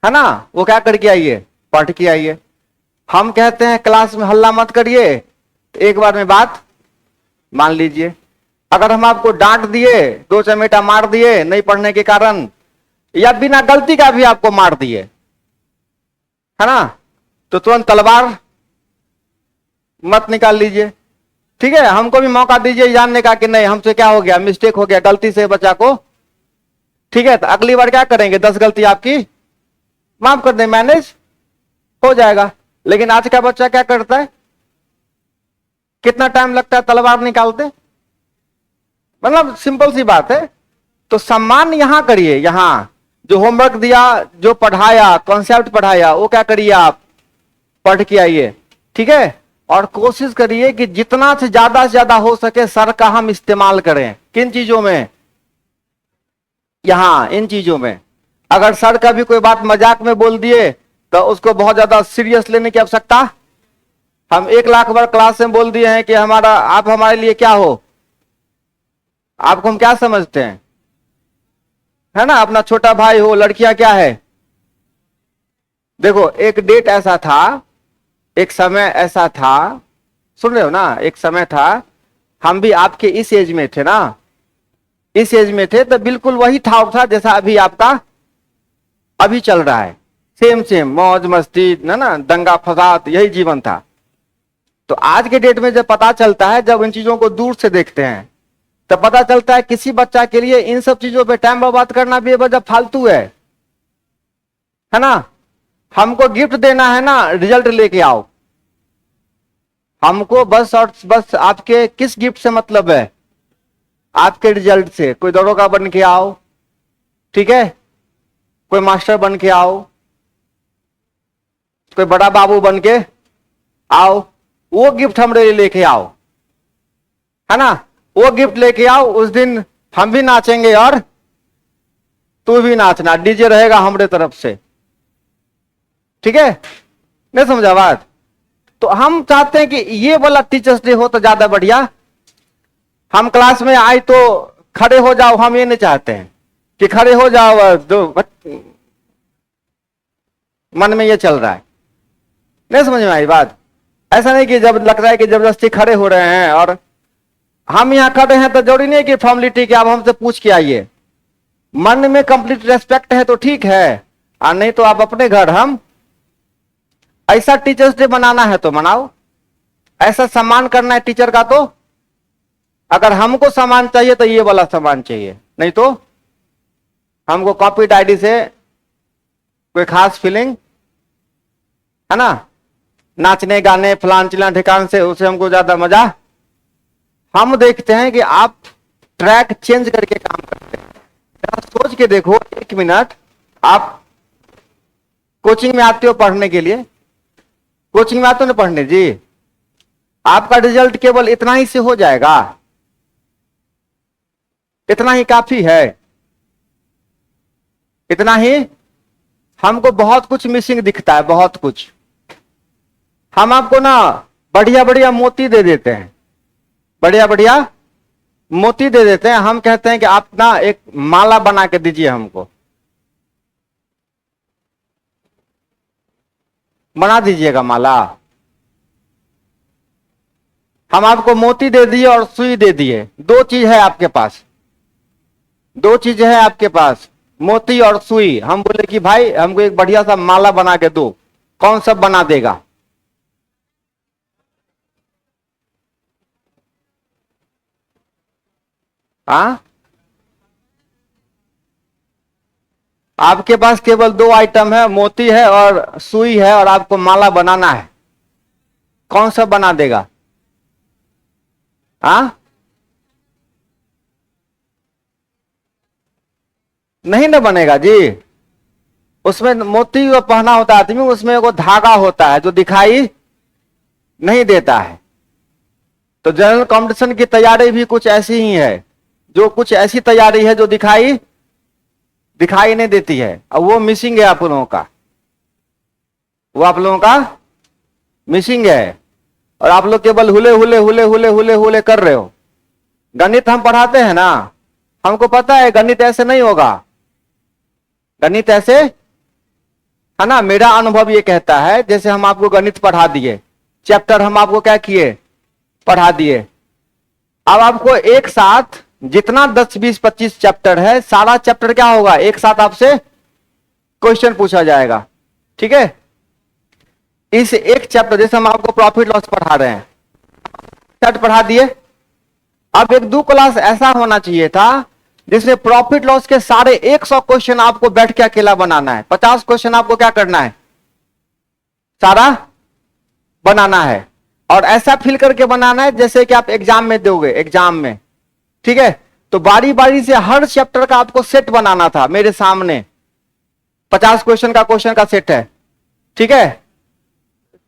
है ना, वो क्या करके आइए, पढ़ के आइए। हम कहते हैं क्लास में हल्ला मत करिए, तो एक बार में बात मान लीजिए। अगर हम आपको डांट दिए, दो चमेटा मार दिए नहीं पढ़ने के कारण, या बिना गलती का भी आपको मार दिए, है ना, तो तुरंत तलवार मत निकाल लीजिए, ठीक है। हमको भी मौका दीजिए जानने का कि नहीं हमसे क्या हो गया, मिस्टेक हो गया, गलती से बच्चा को, ठीक है। तो अगली बार क्या करेंगे, 10 गलती आपकी माफ कर दें, मैनेज हो जाएगा। लेकिन आज का बच्चा क्या करता है, कितना टाइम लगता है तलवार निकालते, मतलब सिंपल सी बात है। तो सम्मान यहां करिए, यहां जो होमवर्क दिया, जो पढ़ाया, कॉन्सेप्ट पढ़ाया, वो क्या करिए, आप पढ़ के आइए, ठीक है। और कोशिश करिए कि जितना से ज्यादा हो सके सर का हम इस्तेमाल करें। किन चीजों में, यहां इन चीजों में। अगर सर का भी कोई बात मजाक में बोल दिए तो उसको बहुत ज्यादा सीरियस लेने की आवश्यकता। हम 1 लाख बार क्लास में बोल दिए हैं कि आप हमारे लिए क्या हो, आपको हम क्या समझते हैं, है ना, अपना छोटा भाई हो, लड़कियां क्या है। देखो, एक डेट ऐसा था, एक समय ऐसा था, सुन रहे हो ना, एक समय था, हम भी आपके इस एज में थे ना, इस एज में थे तो बिल्कुल वही था जैसा अभी आपका अभी चल रहा है। सेम सेम मौज मस्ती, ना दंगा फसाद, यही जीवन था। तो आज के डेट में जब पता चलता है, जब इन चीजों को दूर से देखते हैं, तब पता चलता है किसी बच्चा के लिए इन सब चीजों पे टाइम बर्बाद करना बेवजह फालतू है ना। हमको गिफ्ट देना है ना, रिजल्ट लेके आओ। हमको बस और बस आपके किस गिफ्ट से मतलब है, आपके रिजल्ट से। कोई दरोगा बन के आओ, ठीक है, कोई मास्टर बन के आओ, कोई बड़ा बाबू बन के आओ, वो गिफ्ट हमरे लिए लेके आओ, है ना। वो गिफ्ट लेके आओ, उस दिन हम भी नाचेंगे और तू भी नाचना, डीजे रहेगा हमरे तरफ से, ठीक है। नहीं समझा बात। तो हम चाहते हैं कि ये वाला टीचर्स डे हो तो ज्यादा बढ़िया। हम क्लास में आए तो खड़े हो जाओ, हम ये नहीं चाहते हैं कि खड़े हो जाओ, मन में ये चल रहा है। नहीं समझ में आई बात। ऐसा नहीं कि जब लग रहा है कि जबरदस्ती खड़े हो रहे हैं, और हम यहां खड़े हैं तो जरूरी नहीं कि फॉर्मेलिटी कि आप हमसे पूछ के आइए। मन में कंप्लीट रेस्पेक्ट है तो ठीक है, और नहीं तो आप अपने घर। हम ऐसा टीचर्स डे मनाना है तो मनाओ, ऐसा सम्मान करना है टीचर का, तो अगर हमको सम्मान चाहिए तो ये वाला सम्मान चाहिए, नहीं तो हमको कॉपी डायरी से कोई खास फीलिंग, है ना, नाचने गाने फलान चिलान ठिकान से, उसे हमको ज्यादा मजा। हम देखते हैं कि आप ट्रैक चेंज करके काम करते हैं। सोच के देखो, 1 मिनट, आप कोचिंग में आते हो पढ़ने के लिए, कोचिंग में आते हो ना पढ़ने जी, आपका रिजल्ट केवल इतना ही से हो जाएगा, इतना ही काफी है। इतना ही। हमको बहुत कुछ मिसिंग दिखता है, बहुत कुछ। हम आपको ना बढ़िया बढ़िया मोती दे देते हैं, बढ़िया बढ़िया मोती दे देते हैं। हम कहते हैं कि आप ना एक माला बना के दीजिए हमको, बना दीजिएगा माला। हम आपको मोती दे दिए और सुई दे दिए, दो चीज है आपके पास, दो चीज है आपके पास, मोती और सुई। हम बोले कि भाई हमको एक बढ़िया सा माला बना के दो, कौन सा बना देगा? हाँ, आपके पास केवल दो आइटम है, मोती है और सुई है, और आपको माला बनाना है, कौन सा बना देगा? हाँ, नहीं ना बनेगा जी। उसमें मोती जो पहना होता है आदमी, उसमें एगो धागा होता है जो दिखाई नहीं देता है। तो जनरल कंपटीशन की तैयारी भी कुछ ऐसी ही है, जो कुछ ऐसी तैयारी है जो दिखाई दिखाई नहीं देती है। अब वो मिसिंग है आप लोगों का, वो आप लोगों का मिसिंग है। और आप लोग केवल हुले हुले हुले हुले हुले हुले कर रहे हो। गणित हम पढ़ाते हैं ना, हमको पता है गणित ऐसे नहीं होगा, गणित ऐसे है ना। मेरा अनुभव ये कहता है, जैसे हम आपको गणित पढ़ा दिए, चैप्टर हम आपको क्या किए, पढ़ा दिए। अब आपको एक साथ जितना 10 20 25 चैप्टर है, सारा चैप्टर क्या होगा, एक साथ आपसे क्वेश्चन पूछा जाएगा। ठीक है, इस एक चैप्टर, जैसे हम आपको प्रॉफिट लॉस पढ़ा रहे हैं, सेट पढ़ा दिए। अब एक दो क्लास ऐसा होना चाहिए था जिसमें प्रॉफिट लॉस के सारे 100 क्वेश्चन आपको बैठ के अकेला बनाना है। 50 क्वेश्चन आपको क्या करना है, सारा बनाना है। और ऐसा फिल करके बनाना है जैसे कि आप एग्जाम में दोगे, एग्जाम में। ठीक है, तो बारी बारी से हर चैप्टर का आपको सेट बनाना था। मेरे सामने 50 क्वेश्चन का सेट है। ठीक है,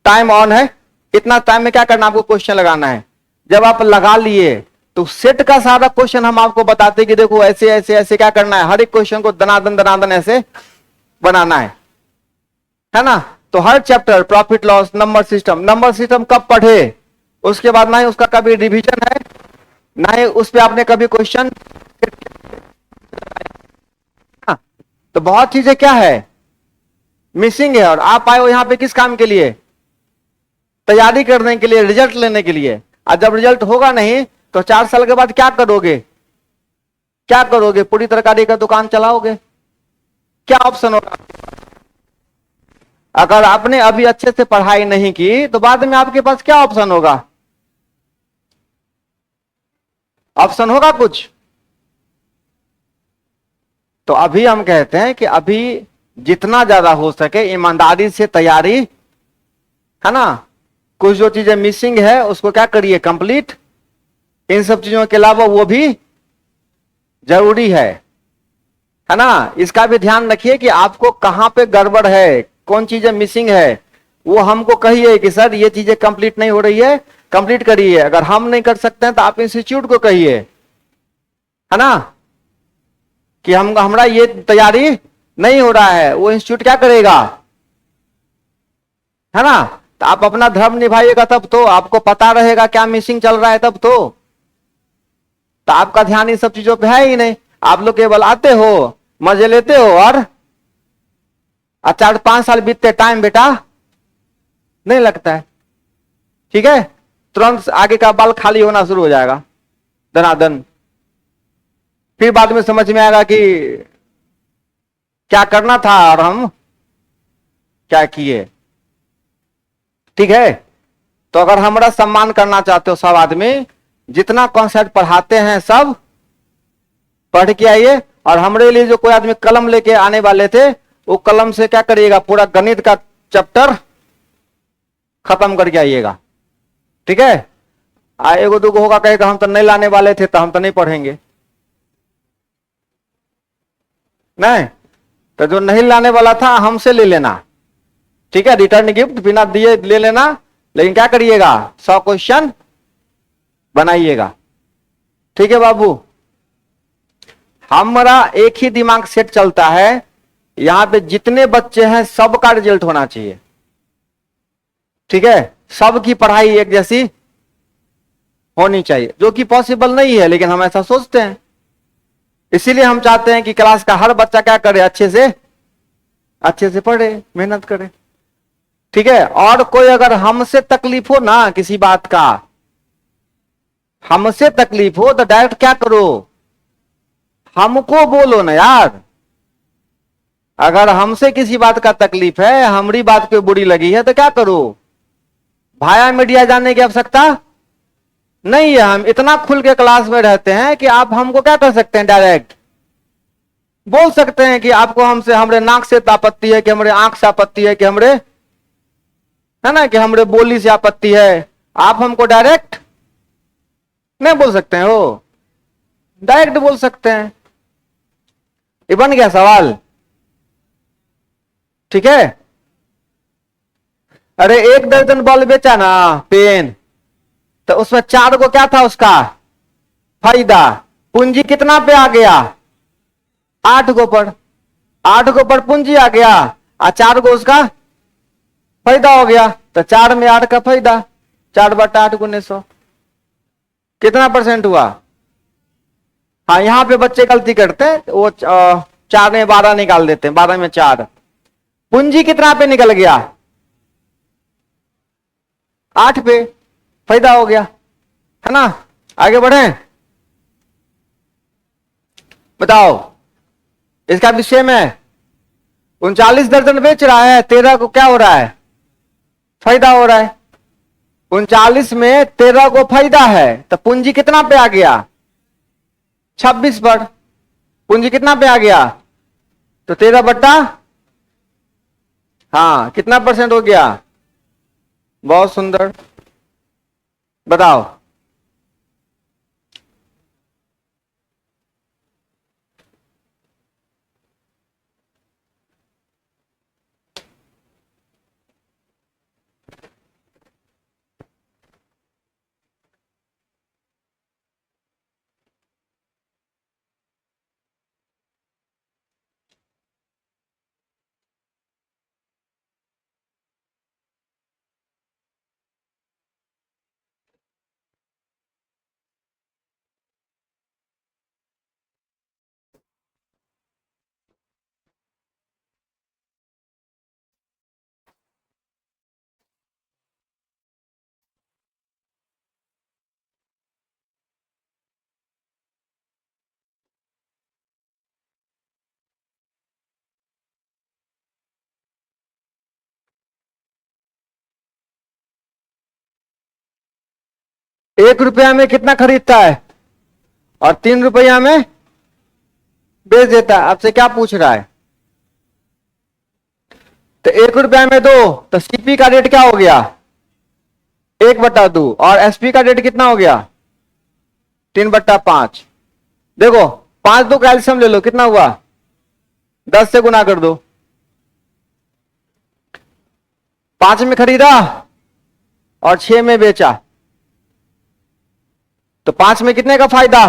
टाइम ऑन है, इतना टाइम में क्या करना, आपको क्वेश्चन लगाना है। जब आप लगा लिए तो सेट का सारा क्वेश्चन हम आपको बताते कि देखो ऐसे ऐसे ऐसे क्या करना है, हर एक क्वेश्चन को दनादन दनादन ऐसे बनाना है ना। तो हर chapter profit loss, number system कब पढ़े, उसके बाद ना ही उसका कभी रिवीजन है, ना ही उस पर आपने कभी क्वेश्चन। तो बहुत चीजें क्या है, मिसिंग है। और आप आए हो यहां पे किस काम के लिए, तैयारी करने के लिए, रिजल्ट लेने के लिए। और जब रिजल्ट होगा नहीं तो 4 साल के बाद क्या करोगे, क्या करोगे, पूरी तरकारी का दुकान चलाओगे, क्या ऑप्शन होगा? अगर आपने अभी अच्छे से पढ़ाई नहीं की तो बाद में आपके पास क्या ऑप्शन होगा, ऑप्शन होगा कुछ? तो अभी हम कहते हैं कि अभी जितना ज्यादा हो सके ईमानदारी से तैयारी, है ना। कुछ जो चीजें मिसिंग है उसको क्या करिए, कंप्लीट। इन सब चीजों के अलावा वो भी जरूरी है ना। इसका भी ध्यान रखिए कि आपको कहां पे गड़बड़ है, कौन चीजें मिसिंग है, वो हमको कहिए कि सर ये चीजें कंप्लीट नहीं हो रही है, कंप्लीट करिए। अगर हम नहीं कर सकते हैं तो आप इंस्टीट्यूट को कहिए, है ना, कि हम हमारा ये तैयारी नहीं हो रहा है। वो इंस्टीट्यूट क्या करेगा, है ना। तो आप अपना धर्म निभाइएगा, तब तो आपको पता रहेगा क्या मिसिंग चल रहा है, तब तो आपका ध्यान इन सब चीजों पे है ही नहीं। आप लोग केवल आते हो, मजे लेते हो, और 4 5 साल बीतते टाइम बेटा नहीं लगता है। ठीक है, तुरंत आगे का बाल खाली होना शुरू हो जाएगा दनादन। फिर बाद में समझ में आएगा कि क्या करना था और हम क्या किए। ठीक है, तो अगर हमारा सम्मान करना चाहते हो सब आदमी, जितना कॉन्सेप्ट पढ़ाते हैं सब पढ़ के आइए। और हमारे लिए जो कोई आदमी कलम लेके आने वाले थे, वो कलम से क्या करिएगा, पूरा गणित का चैप्टर खत्म करके आइएगा। ठीक है, एगो दूगो होगा कहेगा हम तो नहीं लाने वाले थे, तो हम तो नहीं पढ़ेंगे। नहीं, तो जो नहीं लाने वाला था हमसे ले लेना। ठीक है, रिटर्न गिफ्ट बिना दिए ले लेना, लेकिन क्या करिएगा, 100 क्वेश्चन बनाइएगा। ठीक है बाबू, हमारा एक ही दिमाग सेट चलता है यहां पे जितने बच्चे हैं सबका रिजल्ट होना चाहिए, ठीक है, सबकी पढ़ाई एक जैसी होनी चाहिए, जो कि पॉसिबल नहीं है, लेकिन हम ऐसा सोचते हैं। इसीलिए हम चाहते हैं कि क्लास का हर बच्चा क्या करे, अच्छे से पढ़े, मेहनत करे, ठीक है। और कोई अगर हमसे तकलीफ हो ना, किसी बात का हमसे तकलीफ हो तो डायरेक्ट क्या करो, हमको बोलो ना यार। अगर हमसे किसी बात का तकलीफ है, हमारी बात कोई बुरी लगी है तो क्या करो, भाया मीडिया जाने की आवश्यकता नहीं है। हम इतना खुल के क्लास में रहते हैं कि आप हमको क्या कर सकते हैं, डायरेक्ट बोल सकते हैं कि आपको हमसे, हमारे नाक से आपत्ति है, कि हमारे आंख से आपत्ति है, कि हमारे, है ना, कि हमारे बोली से आपत्ति है। आप हमको डायरेक्ट नहीं बोल सकते हैं, हो डायरेक्ट बोल सकते हैं। ये बन गया सवाल, ठीक है। अरे 1 दर्जन बॉल बेचा ना पेन, तो उसमें 4 को क्या था उसका फायदा, पूंजी कितना पे आ गया, 8 को पर, 8 को पर पूंजी आ गया और 4 को उसका फायदा हो गया, तो 4 में 8 का फायदा, 4/8 गुने 100 कितना % हुआ। हाँ, यहां पे बच्चे गलती करते हैं, वो 4 में 12 निकाल देते हैं, 12 में 4, पूंजी कितना पे निकल गया, 8 पे, फायदा हो गया, है ना। आगे बढ़े, बताओ इसका विषय में 39 दर्जन बेच रहा है, 13 को क्या हो रहा है, फायदा हो रहा है। 39 में 13 को फायदा है, तो पूंजी कितना पे आ गया, 26 पर, पूंजी कितना पे आ गया, तो 13 बट्टा, हाँ कितना % हो गया, बहुत सुंदर। बताओ ₹1 में कितना खरीदता है और ₹3 में बेच देता है, आपसे क्या पूछ रहा है। तो ₹1 में 2, तो सीपी का रेट क्या हो गया, 1/2, और एसपी का रेट कितना हो गया, 3/5। देखो 5 2 कैल्शियम ले लो, कितना हुआ, 10 से गुना कर दो। 5 में खरीदा और 6 में बेचा, तो 5 में कितने का फायदा,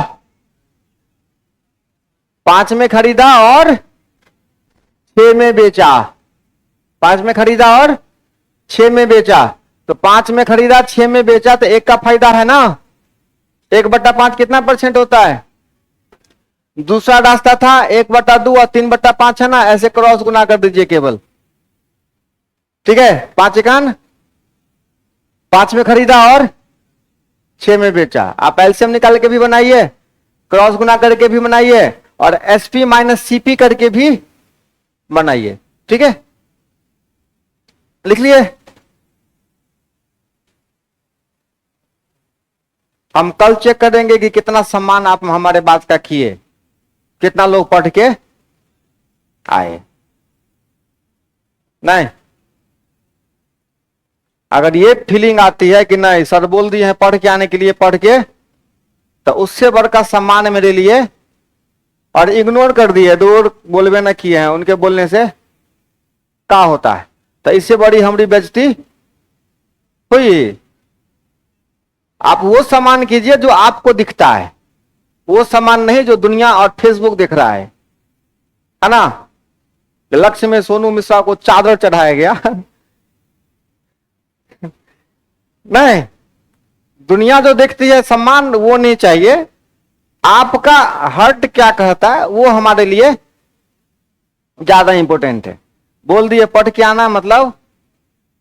5 में खरीदा और 6 में बेचा, 5 में खरीदा और 6 में बेचा, तो 5 में खरीदा 6 में बेचा, तो 1 का फायदा है ना, 1/5 कितना % होता है। दूसरा रास्ता था 1/2 और 3/5 है ना, ऐसे क्रॉस गुना कर दीजिए केवल, ठीक है। 5 एकान, 5 में खरीदा और 6 में बेचा। आप एलसीएम निकाल के भी बनाइए, क्रॉस गुना करके भी बनाइए, और एसपी माइनस सीपी करके भी बनाइए, ठीक है, लिख लिए। हम कल चेक करेंगे कि कितना सम्मान आप हमारे बात का किए, कितना लोग पढ़ के आए। नहीं, अगर ये फीलिंग आती है कि नहीं सर बोल दिए हैं पढ़ के आने के लिए, पढ़ के, तो उससे बढ़कर सम्मान मेरे लिए, और इग्नोर कर दिए, दूर बोलबे न किए हैं, उनके बोलने से क्या होता है, तो इससे बड़ी हमारी बेइज्जती हुई। आप वो सम्मान कीजिए जो आपको दिखता है, वो सम्मान नहीं जो दुनिया और फेसबुक दिख रहा है ना। लक्ष्य में सोनू मिश्रा को चादर चढ़ाया गया। नहीं, दुनिया जो देखती है सम्मान, वो नहीं चाहिए। आपका हर्ट क्या कहता है वो हमारे लिए ज्यादा इंपॉर्टेंट है। बोल दिए पढ़ के आना, मतलब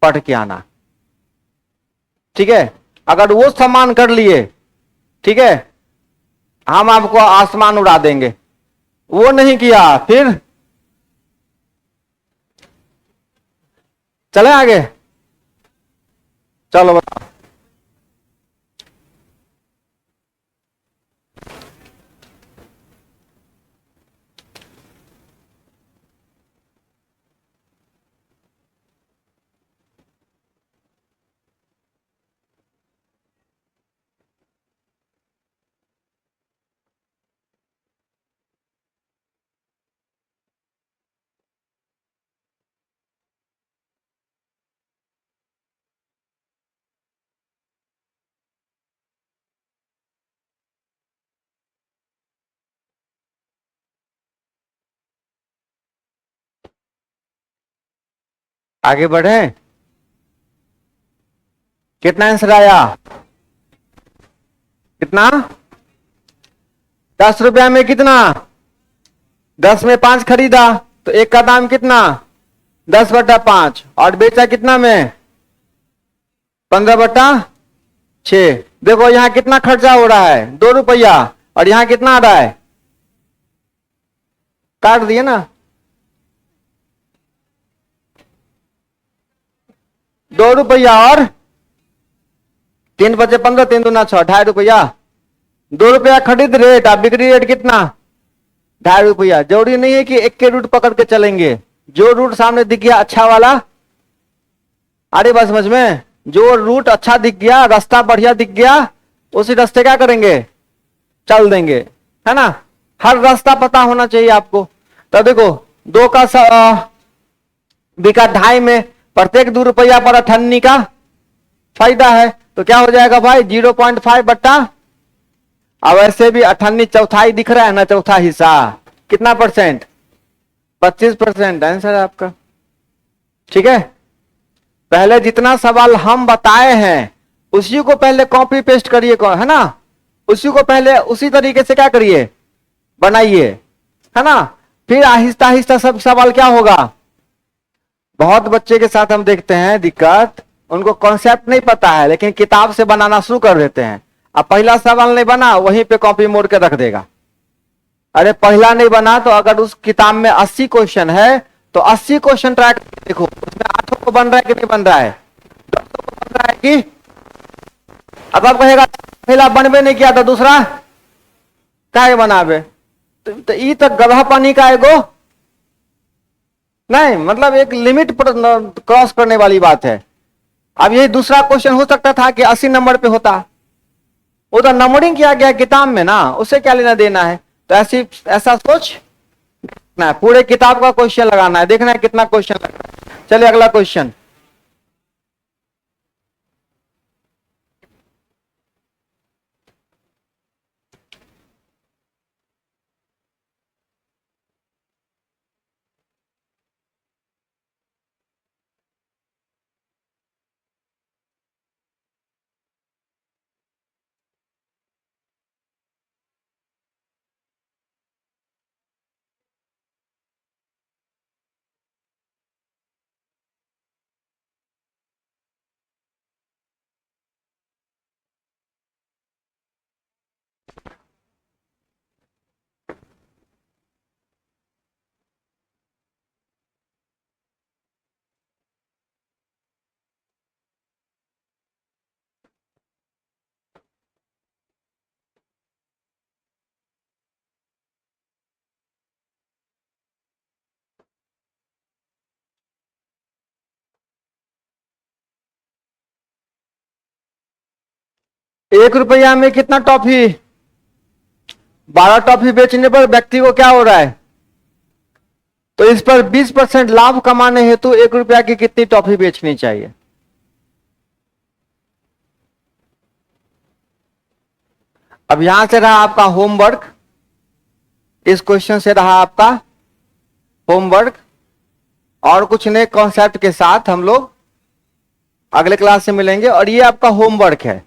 पढ़ के आना, ठीक है। अगर वो सम्मान कर लिए, ठीक है, हम आपको आसमान उड़ा देंगे। वो नहीं किया, फिर चले आगे। चलो बताओ। आगे बढ़े। कितना आंसर आया? कितना? 10 रुपया में कितना? 10 में 5 खरीदा तो एक का दाम कितना? 10/5। और बेचा कितना में? 15/6। देखो यहां कितना खर्चा हो रहा है? 2 रुपया। और यहां कितना आ रहा है? काट दिए ना, 2 रुपया और 3 × 5 = 15, 3×2 = 6, 2.5 रुपया। 2 रुपया खरीद रेट, आप बिक्री रेट कितना? 2.5 रुपया। जरूरी नहीं है कि एक के रूट पकड़ के चलेंगे, जो रूट सामने दिख गया अच्छा वाला, अरे बस समझ में, जो रूट अच्छा दिख गया, रास्ता बढ़िया दिख गया, उसी रास्ते क्या करेंगे? चल देंगे, है ना। हर रास्ता पता होना चाहिए आपको। तो देखो 2 का बिका 2.5 में, प्रत्येक 2 रुपया पर 98 का फायदा है। तो क्या हो जाएगा भाई? 0.5 बट्टा, अब ऐसे भी 98 चौथाई दिख रहा है ना, चौथा हिस्सा कितना %? 25% आंसर है आपका, ठीक है। पहले जितना सवाल हम बताए हैं उसी को पहले कॉपी पेस्ट करिए, है ना, उसी को पहले उसी तरीके से क्या करिए? बनाइए, है ना। फिर आहिस्ता आहिस्ता सब सवाल क्या होगा? बहुत बच्चे के साथ हम देखते हैं दिक्कत, उनको कॉन्सेप्ट नहीं पता है, लेकिन किताब से बनाना शुरू कर देते हैं। अब पहला सवाल नहीं बना, वहीं पे कॉपी मोड़ के रख देगा। अरे पहला नहीं बना तो अगर उस किताब में 80 क्वेश्चन है तो 80 क्वेश्चन ट्राई करके देखो, उसमें 8 को बन रहा है कि नहीं बन रहा है, 10 को बन रहा है कि? अब आप कहेगा पहला बनबे नहीं किया तो दूसरा क्या बनाबे? तो ई तक गधा पानी का एगो नहीं, मतलब एक लिमिट पर क्रॉस करने वाली बात है। अब यही दूसरा क्वेश्चन हो सकता था कि 80 नंबर पे होता, वो तो नंबरिंग किया गया किताब में ना, उससे क्या लेना देना है। तो ऐसा सोच ना, पूरे किताब का क्वेश्चन लगाना है, देखना है कितना क्वेश्चन लग रहा है। चलिए अगला क्वेश्चन। ₹1 में कितना टॉफी? 12 टॉफी बेचने पर व्यक्ति को क्या हो रहा है? तो इस पर 20% लाभ कमाने हेतु ₹1 की कितनी टॉफी बेचनी चाहिए? अब यहां से रहा आपका होमवर्क, इस क्वेश्चन से रहा आपका होमवर्क। और कुछ नए कॉन्सेप्ट के साथ हम लोग अगले क्लास से मिलेंगे। और ये आपका होमवर्क है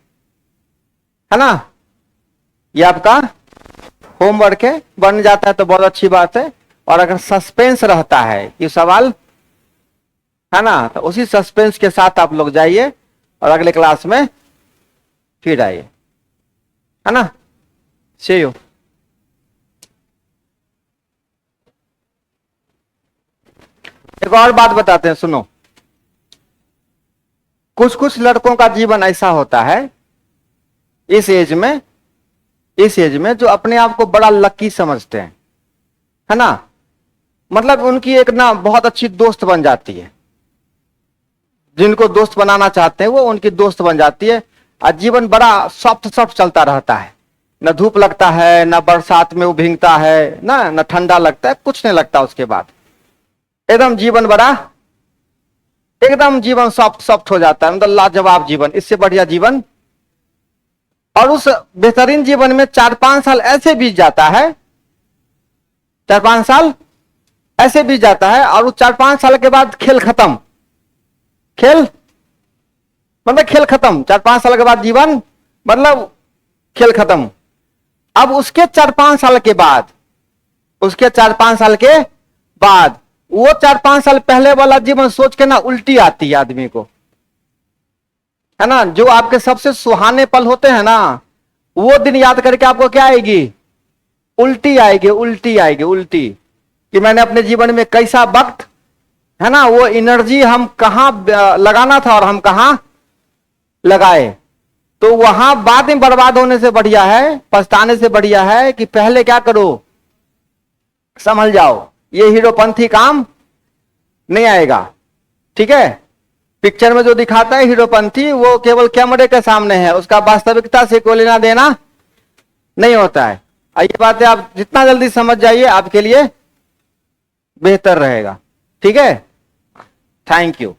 ना, ये आपका होमवर्क है। बन जाता है तो बहुत अच्छी बात है। और अगर सस्पेंस रहता है कि सवाल है ना, तो उसी सस्पेंस के साथ आप लोग जाइए और अगले क्लास में फिर आइए, है ना। सी यू। एक और बात बताते हैं, सुनो। कुछ कुछ लड़कों का जीवन ऐसा होता है इस एज में जो अपने आप को बड़ा लकी समझते हैं, है ना। मतलब उनकी एक ना बहुत अच्छी दोस्त बन जाती है, जिनको दोस्त बनाना चाहते हैं वो उनकी दोस्त बन जाती है। और जीवन बड़ा सॉफ्ट सॉफ्ट चलता रहता है, न धूप लगता है, न बरसात में वो भीगता है, न ठंडा लगता है, कुछ नहीं लगता। उसके बाद एकदम जीवन बड़ा, एकदम जीवन सॉफ्ट सॉफ्ट हो जाता है, मतलब लाजवाब जीवन, इससे बढ़िया जीवन। और उस बेहतरीन जीवन में 4-5 साल ऐसे बीत जाता है, 4-5 साल ऐसे बीत जाता है, और उस 4-5 साल के बाद खेल खत्म। खेल मतलब खेल खत्म, 4-5 साल के बाद जीवन मतलब खेल खत्म। अब उसके 4-5 साल के बाद, उसके 4-5 साल के बाद वो 4-5 साल पहले वाला जीवन सोच के ना उल्टी आती है आदमी को, है ना। जो आपके सबसे सुहाने पल होते हैं ना, वो दिन याद करके आपको क्या आएगी? उल्टी आएगी, उल्टी आएगी, उल्टी। कि मैंने अपने जीवन में कैसा वक्त, है ना, वो एनर्जी हम कहां लगाना था और हम कहां लगाए। तो वहां बाद में बर्बाद होने से बढ़िया है, पछताने से बढ़िया है कि पहले क्या करो, संभल जाओ। ये हीरोपंथी काम नहीं आएगा, ठीक है। पिक्चर में जो दिखाता है हीरोपंथी, वो केवल कैमरे के सामने है, उसका वास्तविकता से कोई लेना देना नहीं होता है। ये बातें आप जितना जल्दी समझ जाइए आपके लिए बेहतर रहेगा, ठीक है। Thank you.